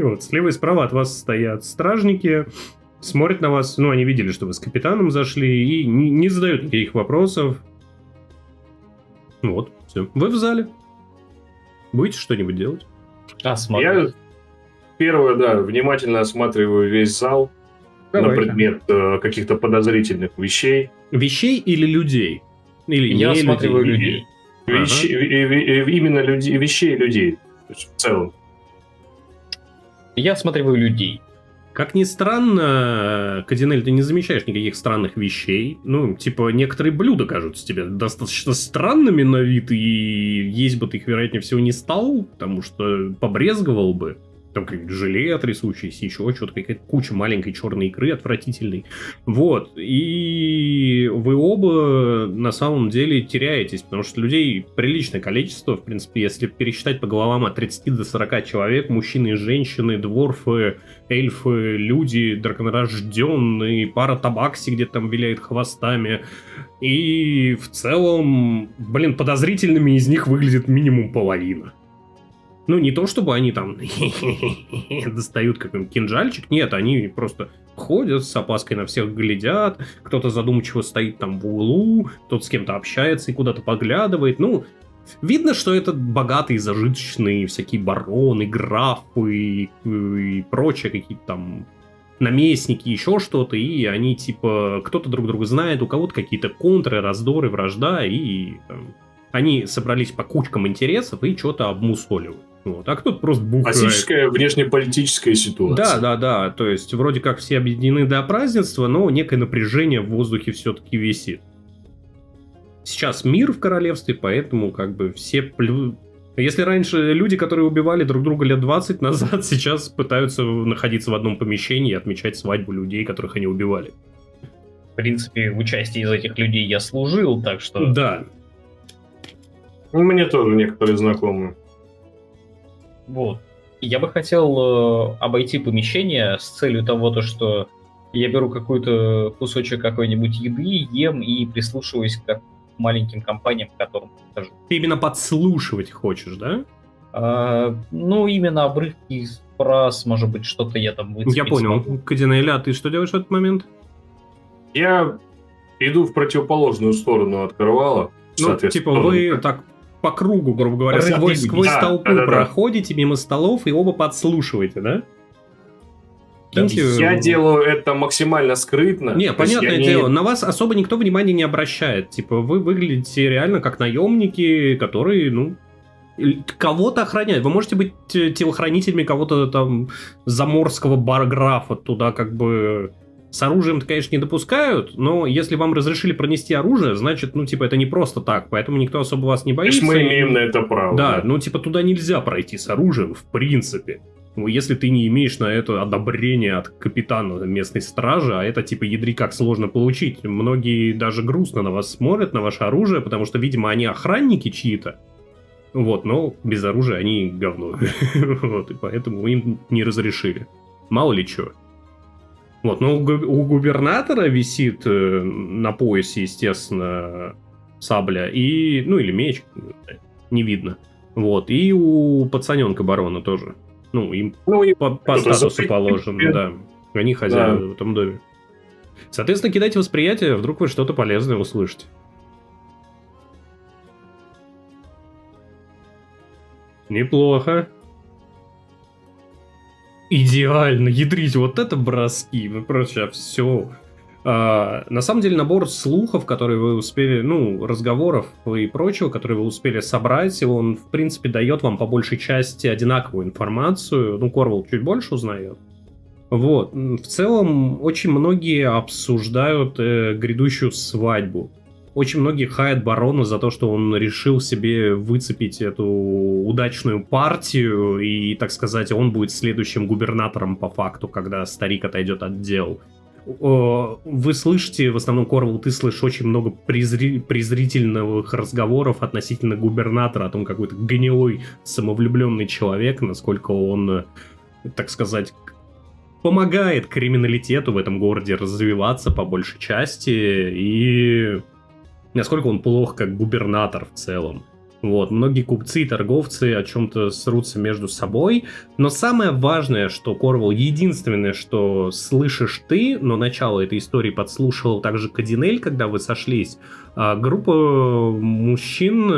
Вот, слева и справа от вас стоят стражники, смотрят на вас. Ну, они видели, что вы с капитаном зашли, и не задают никаких вопросов. Вот, все. Вы в зале. Будете что-нибудь делать?
Я первое, да, внимательно осматриваю весь зал.
Давайте.
На предмет каких-то подозрительных вещей.
Вещей или людей? Или
Я осматриваю людей.
Именно вещей и людей. То есть в целом.
Я осматриваю людей.
Как ни странно, Кадинель, ты не замечаешь никаких странных вещей. Ну, типа, некоторые блюда кажутся тебе достаточно странными на вид, и есть бы ты их, вероятнее всего, не стал, потому что побрезговал бы. Там какие-то желе трясущиеся, еще что-то, какая-то куча маленькой черной икры отвратительной. Вот. И вы оба на самом деле теряетесь, потому что людей приличное количество. В принципе, если пересчитать по головам от 30 до 40 человек, мужчины и женщины, дворфы, эльфы, люди, драконорожденные, пара табакси где-то там виляет хвостами. И в целом, подозрительными из них выглядит минимум половина. Ну, не то, чтобы они там достают какой-нибудь кинжальчик. Нет, они просто ходят с опаской на всех глядят. Кто-то задумчиво стоит там в углу, кто-то с кем-то общается и куда-то поглядывает. Ну, видно, что это богатые, зажиточные всякие бароны, графы и прочие какие-то там наместники, еще что-то. И они типа, кто-то друг друга знает, у кого-то какие-то контры, раздоры, вражда. И там, они собрались по кучкам интересов и что-то обмусоливают. Вот. А кто-то просто бухает.
Классическая внешнеполитическая ситуация.
Да. То есть, вроде как все объединены до празднества, но некое напряжение в воздухе все-таки висит. Сейчас мир в королевстве, поэтому как бы все... Если раньше люди, которые убивали друг друга лет 20 назад, сейчас пытаются находиться в одном помещении и отмечать свадьбу людей, которых они убивали.
В принципе, в участии из этих людей я служил, так что...
Да.
Мне тоже некоторые знакомые.
Вот. Я бы хотел обойти помещение с целью того, что я беру какой-то кусочек какой-нибудь еды, ем и прислушиваюсь к маленьким компаниям, к которым хожу.
Ты именно подслушивать хочешь, да?
Ну, именно обрывки фраз, может быть, что-то я там выцепить
Я понял.
смогу.
Кадинель, а ты что делаешь в этот момент?
Я иду в противоположную сторону от Карвала.
Ну, типа вы так по кругу, грубо говоря, сквозь толпу проходите мимо столов и оба подслушиваете, да?
Я делаю это максимально скрытно.
Не, понятное дело, на вас особо никто внимания не обращает. Типа, вы выглядите реально как наемники, которые, ну, кого-то охраняют. Вы можете быть телохранителями кого-то там заморского барграфа, туда как бы... С оружием-то, конечно, не допускают, но если вам разрешили пронести оружие, значит, ну, типа, это не просто так, поэтому никто особо вас не боится.
Мы имеем на это право.
Да, ну, типа, туда нельзя пройти с оружием, в принципе. Ну, если ты не имеешь на это одобрение от капитана местной стражи, а это, типа, ядри как сложно получить. Многие даже грустно на вас смотрят, на ваше оружие, потому что, видимо, они охранники чьи-то. Вот, но без оружия они говно. Вот, и поэтому им не разрешили. Мало ли чё. Вот, но у губернатора висит на поясе, естественно, сабля, и, ну, или меч, не видно. Вот, и у пацаненка барона тоже. Ну, им по статусу положено, да. Они хозяева в этом доме. Соответственно, кидайте восприятие, вдруг вы что-то полезное услышите. Неплохо. Идеально, ядрить, вот это броски. Вы просто все. На самом деле набор слухов, которые вы успели, разговоров и прочего, которые вы успели собрать, он, в принципе, дает вам по большей части одинаковую информацию. Корвал чуть больше узнает. Вот. В целом, очень многие обсуждают грядущую свадьбу. Очень многие хаят барона за то, что он решил себе выцепить эту удачную партию, и, так сказать, он будет следующим губернатором по факту, когда старик отойдет от дел. Вы слышите, в основном, Корвал, ты слышишь очень много презрительных разговоров относительно губернатора, о том, какой то гнилой, самовлюбленный человек, насколько он, так сказать, помогает криминалитету в этом городе развиваться по большей части, и насколько он плох как губернатор в целом. Вот, многие купцы и торговцы о чем-то срутся между собой, но самое важное, что, Корвал, единственное, что слышишь ты, но начало этой истории подслушивал также Кадинель, когда вы сошлись, группа мужчин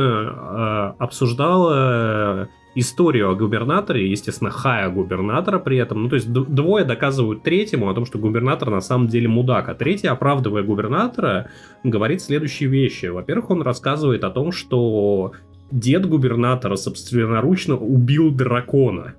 обсуждала историю о губернаторе, естественно, хая губернатора при этом. То есть двое доказывают третьему о том, что губернатор на самом деле мудак, а третий, оправдывая губернатора, говорит следующие вещи. Во-первых, он рассказывает о том, что дед губернатора собственноручно убил дракона.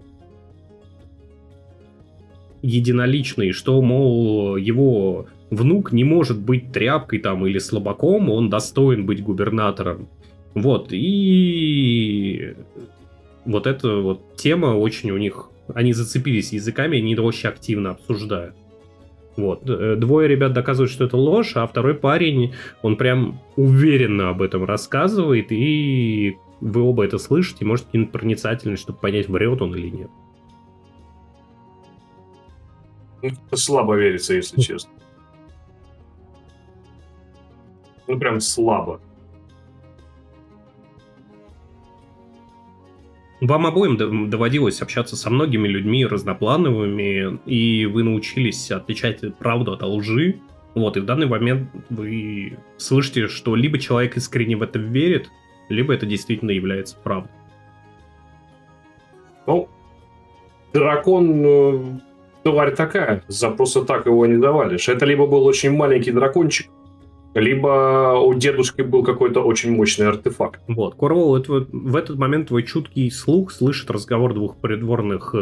Единолично, и что, мол, его внук не может быть тряпкой там или слабаком, он достоин быть губернатором. Вот, и вот эта вот тема очень у них, они зацепились языками, они это очень активно обсуждают. Вот, двое ребят доказывают, что это ложь, а второй парень, он прям уверенно об этом рассказывает, и вы оба это слышите, можете кинуть проницательность, чтобы понять, врет он или нет.
Слабо верится, если честно. Прям слабо.
Вам обоим доводилось общаться со многими людьми разноплановыми, и вы научились отличать правду от лжи. Вот, и в данный момент вы слышите, что либо человек искренне в это верит, либо это действительно является правдой.
Дракон, тварь такая, за просто так его не завалишь. Это либо был очень маленький дракончик, либо у дедушки был какой-то очень мощный артефакт.
Вот, Корвал, в этот момент твой чуткий слух слышит разговор двух придворных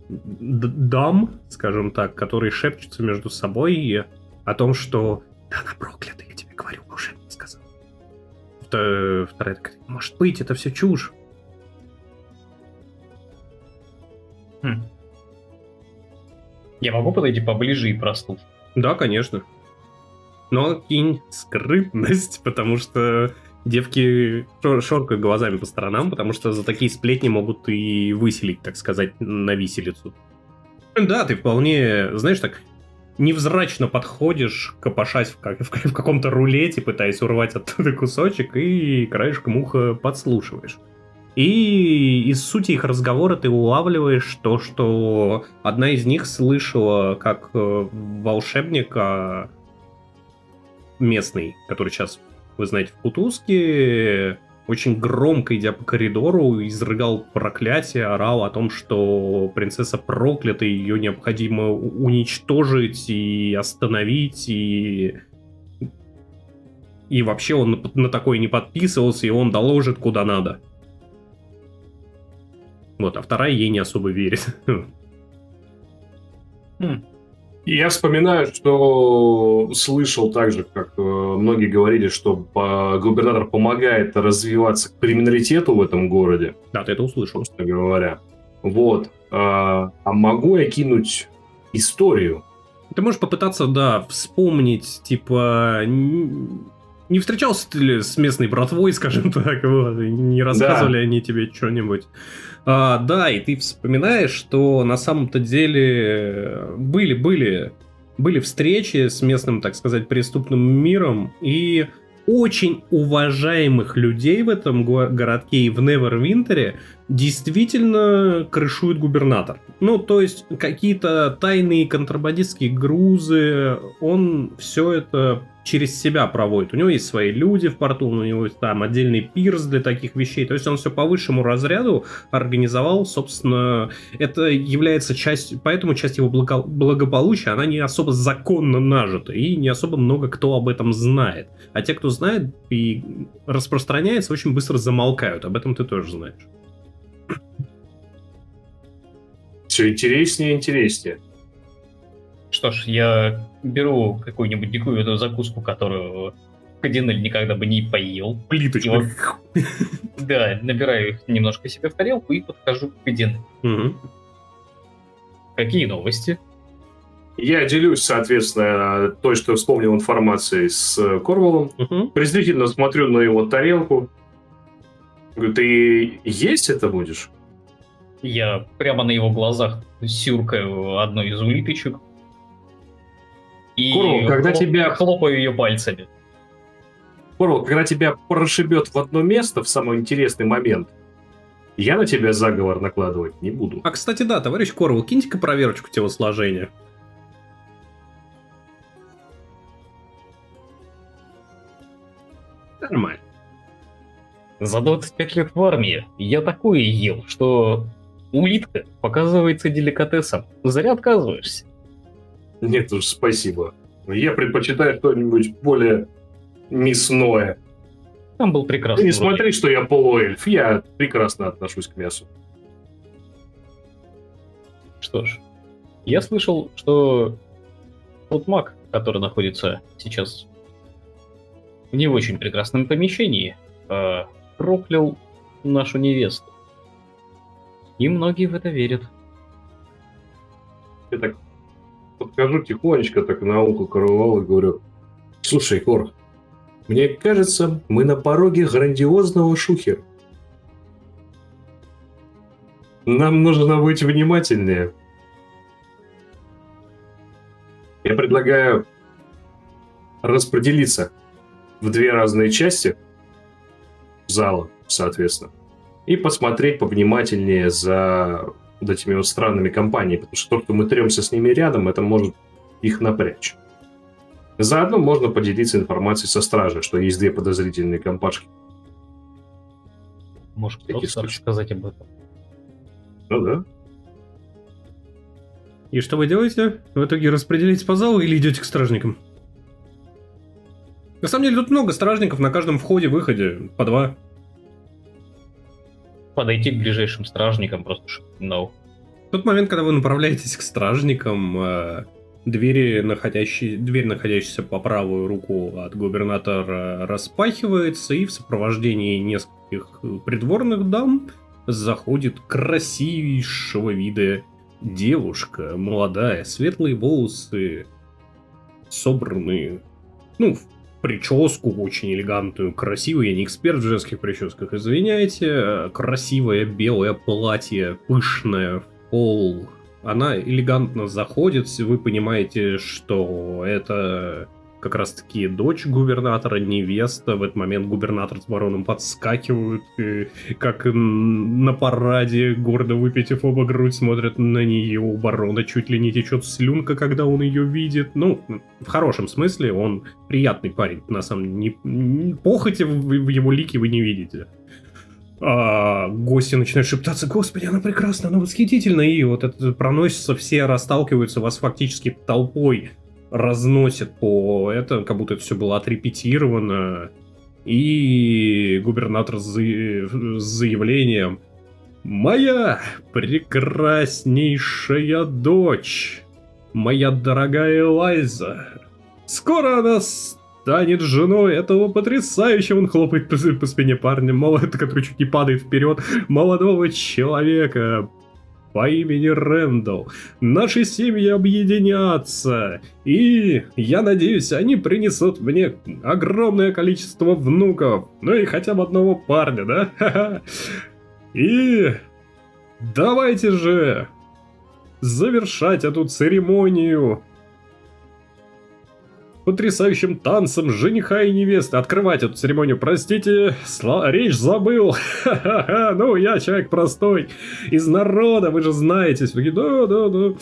дам, скажем так, которые шепчутся между собой о том, что «Да она проклята, я тебе говорю, волшебник сказал». Вторая такая: «Может быть, это все чушь».
Я могу подойти поближе и прослушать?
Да, конечно. Но кинь скрытность, потому что девки шоркают глазами по сторонам, потому что за такие сплетни могут и выселить, так сказать, на виселицу. Да, ты вполне, знаешь, так невзрачно подходишь, копошась в каком-то рулете, пытаясь урвать оттуда кусочек, и краешком уха подслушиваешь. И из сути их разговора ты улавливаешь то, что одна из них слышала, как волшебник местный, который сейчас, вы знаете, в Кутузке, очень громко, идя по коридору, изрыгал проклятие, орал о том, что принцесса проклята, ее необходимо уничтожить и остановить, и вообще он на такое не подписывался, и он доложит куда надо. Вот, а вторая ей не особо верит.
Я вспоминаю, что слышал также, как многие говорили, что губернатор помогает развиваться криминалитету в этом городе.
Да, ты это услышал.
Собственно говоря. Вот. А могу я кинуть историю?
Ты можешь попытаться, да, вспомнить, типа... Не встречался ты ли с местной братвой, скажем так, вот, не рассказывали они тебе что-нибудь? Да, и ты вспоминаешь, что на самом-то деле были встречи с местным, так сказать, преступным миром, и очень уважаемых людей в этом городке и в Невервинтере действительно крышует губернатор. Ну, то есть, какие-то тайные контрабандистские грузы, он все это через себя проводит. У него есть свои люди в порту, у него есть там отдельный пирс для таких вещей. То есть, он все по высшему разряду организовал, собственно, это является частью, поэтому часть его благополучия, она не особо законно нажита, и не особо много кто об этом знает. А те, кто знает и распространяется, очень быстро замолкают. Об этом ты тоже знаешь.
Все интереснее и интереснее.
Что ж, я беру какую-нибудь диковинную закуску, которую Кадинель никогда бы не поел.
Плиточку.
Да, набираю их немножко себе в тарелку и подхожу к Кадинелю.
Угу.
Какие новости?
Я делюсь, соответственно, той, что вспомнил информацией с Корвалом.
Угу.
Презрительно смотрю на его тарелку. Говорю, ты есть это будешь?
Я прямо на его глазах сюркаю одну из улиточек и
Корвал, когда тебя...
хлопаю ее пальцами.
Корвал, когда тебя прошибет в одно место в самый интересный момент, я на тебя заговор накладывать не буду.
А, кстати, да, товарищ Корвал, киньте-ка проверочку телосложения. Нормально.
За 25 лет в армии я такое ел, что улитка показывается деликатесом. Зря отказываешься.
Нет уж, спасибо. Я предпочитаю что-нибудь более мясное.
Там был
Ты
прекрасный
не
ролик.
смотри, что я полуэльф. Я прекрасно отношусь к мясу.
Что ж, я слышал, что тот маг, который находится сейчас в не очень прекрасном помещении, проклял нашу невесту. И многие в это верят.
Я так подхожу тихонечко так на ухо Корвалу и говорю: слушай, Кор, мне кажется, мы на пороге грандиозного шухера. Нам нужно быть внимательнее. Я предлагаю распределиться в две разные части зала, соответственно, и посмотреть повнимательнее за вот этими вот странными компаниями, потому что то, что мы тремся с ними рядом, это может их напрячь. Заодно можно поделиться информацией со стражей, что есть две подозрительные компашки.
Может,
Всякий
просто
случай.
рассказать об этом.
Ну да.
И что вы делаете? В итоге распределитесь по залу или идете к стражникам? На самом деле тут много стражников на каждом входе-выходе, по два.
Подойти к ближайшим стражникам просто no.
В тот момент, когда вы направляетесь к стражникам, дверь, находящаяся по правую руку от губернатора, распахивается, и в сопровождении нескольких придворных дам заходит красивейшего вида девушка, молодая, светлые волосы, собранные, в прическу очень элегантную, красивую. Я не эксперт в женских прическах, извиняйте. Красивое белое платье, пышное, в пол. Она элегантно заходит, вы понимаете, что это как раз-таки дочь губернатора, невеста. В этот момент губернатор с бароном подскакивают, и, как на параде, гордо выпитив оба грудь, смотрят на нее. У барона чуть ли не течет слюнка, когда он ее видит. В хорошем смысле, он приятный парень. На самом деле, похоти в его лике вы не видите. А гости начинают шептаться: господи, она прекрасна, она восхитительна. И вот это проносится, все расталкиваются, вас фактически толпой разносят по это, как будто это все было отрепетировано. И губернатор с заявлением: моя прекраснейшая дочь, моя дорогая Элайза, скоро она станет женой этого потрясающего, он хлопает по спине парня, который чуть не падает вперед, молодого человека по имени Рэндалл. Наши семьи объединятся, и, я надеюсь, они принесут мне огромное количество внуков, и хотя бы одного парня, да? Ха-ха. И давайте же завершать эту церемонию потрясающим танцем жениха и невесты. Открывать эту церемонию, простите, речь забыл. Ха-ха-ха, ну я человек простой, из народа, вы же знаете. Все такие, да.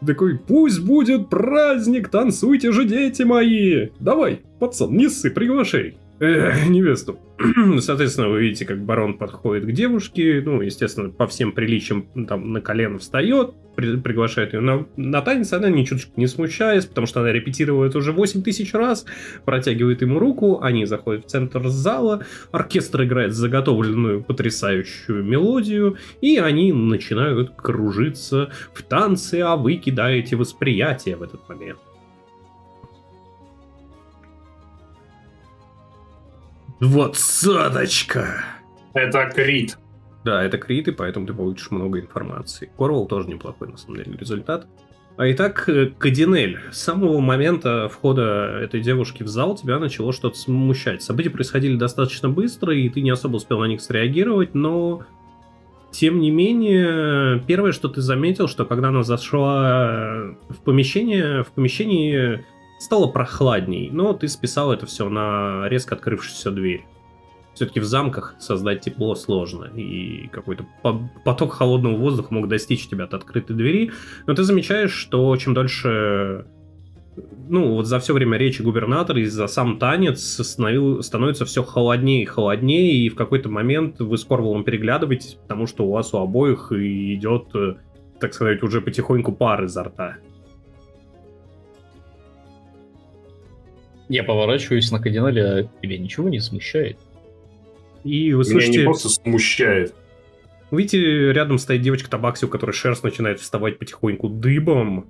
Такой, пусть будет праздник, танцуйте же, дети мои. Давай, пацан, не ссы, приглашай невесту. Соответственно, вы видите, как барон подходит к девушке, ну, естественно, по всем приличиям там на колено встает, приглашает ее на танец, она ни чуточку не смущаясь, потому что она репетирует уже 8000 раз, протягивает ему руку, они заходят в центр зала, оркестр играет заготовленную потрясающую мелодию, и они начинают кружиться в танце, а вы кидаете восприятие в этот момент. Двадцаточка!
Это крит.
Да, это крит, и поэтому ты получишь много информации. Корвал тоже неплохой, на самом деле, результат. А итак, Кадинель. С самого момента входа этой девушки в зал тебя начало что-то смущать. События происходили достаточно быстро, и ты не особо успел на них среагировать, но... Тем не менее, первое, что ты заметил, что когда она зашла в помещении стало прохладней, но ты списал это все на резко открывшуюся дверь. Все-таки в замках создать тепло сложно, и какой-то поток холодного воздуха мог достичь тебя от открытой двери, но ты замечаешь, что чем дольше... Ну, вот за все время речи губернатора и за сам танец становится все холоднее и холоднее, и в какой-то момент вы с Корвалом переглядываетесь, потому что у вас у обоих идет, так сказать, уже потихоньку пар изо рта.
Я поворачиваюсь на Кадинеле, а тебя ничего не смущает?
И вы
Меня
слышите...
не просто смущает.
Видите, рядом стоит девочка Табакси, у которой шерсть начинает вставать потихоньку дыбом.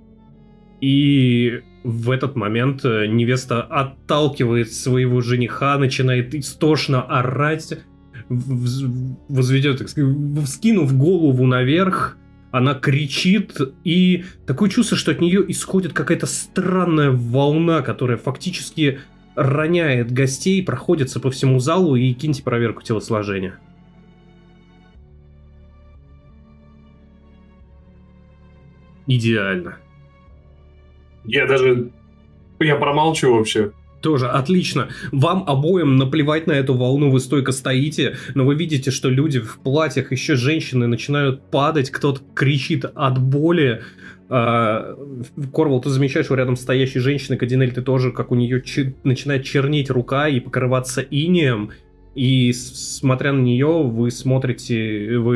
И в этот момент невеста отталкивает своего жениха, начинает истошно орать, возведет, так сказать, вскинув голову наверх, она кричит, и такое чувство, что от нее исходит какая-то странная волна, которая фактически роняет гостей, проходится по всему залу, и киньте проверку телосложения. Идеально.
Я промолчу вообще.
Тоже отлично. Вам обоим наплевать на эту волну, вы стойко стоите, но вы видите, что люди в платьях, еще женщины начинают падать, кто-то кричит от боли. Корвал, ты замечаешь, что рядом стоящей женщины, Кадинель, ты тоже, как у нее начинает чернеть рука и покрываться инеем. И смотря на нее, вы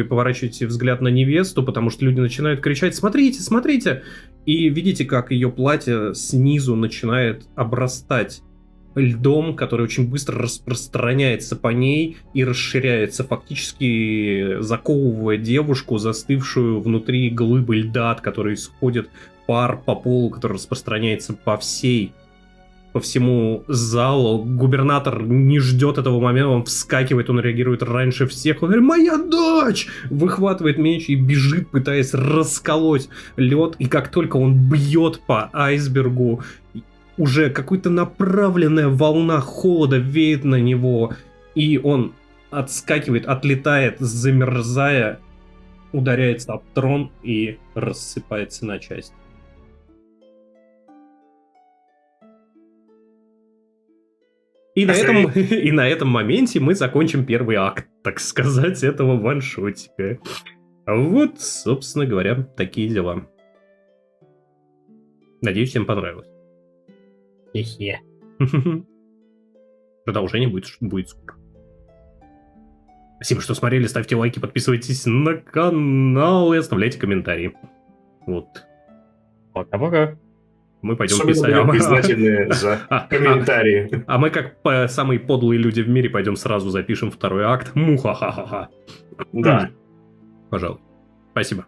поворачиваете взгляд на невесту, потому что люди начинают кричать: смотрите, смотрите! И видите, как ее платье снизу начинает обрастать льдом, который очень быстро распространяется по ней и расширяется, фактически заковывая девушку, застывшую внутри глыбы льда, от которой исходит пар по полу, который распространяется по всему залу. Губернатор не ждет этого момента, он вскакивает, он реагирует раньше всех. Он говорит: моя дочь! Выхватывает меч и бежит, пытаясь расколоть лед. И как только он бьет по айсбергу, уже какая-то направленная волна холода веет на него. И он отскакивает, отлетает, замерзая, ударяется об трон и рассыпается на части. И на этом моменте мы закончим первый акт, так сказать, этого ваншотика. Вот, собственно говоря, такие дела. Надеюсь, всем понравилось.
Хе-хе.
Продолжение будет скоро. Спасибо, что смотрели, ставьте лайки, подписывайтесь на канал и оставляйте комментарии. Вот.
Пока-пока.
Мы пойдем
Особенно
писать.
будем признательны за комментарии.
А мы, как самые подлые люди в мире, пойдем сразу запишем второй акт. Муха-ха-ха-ха.
Да.
Пожалуй. Спасибо.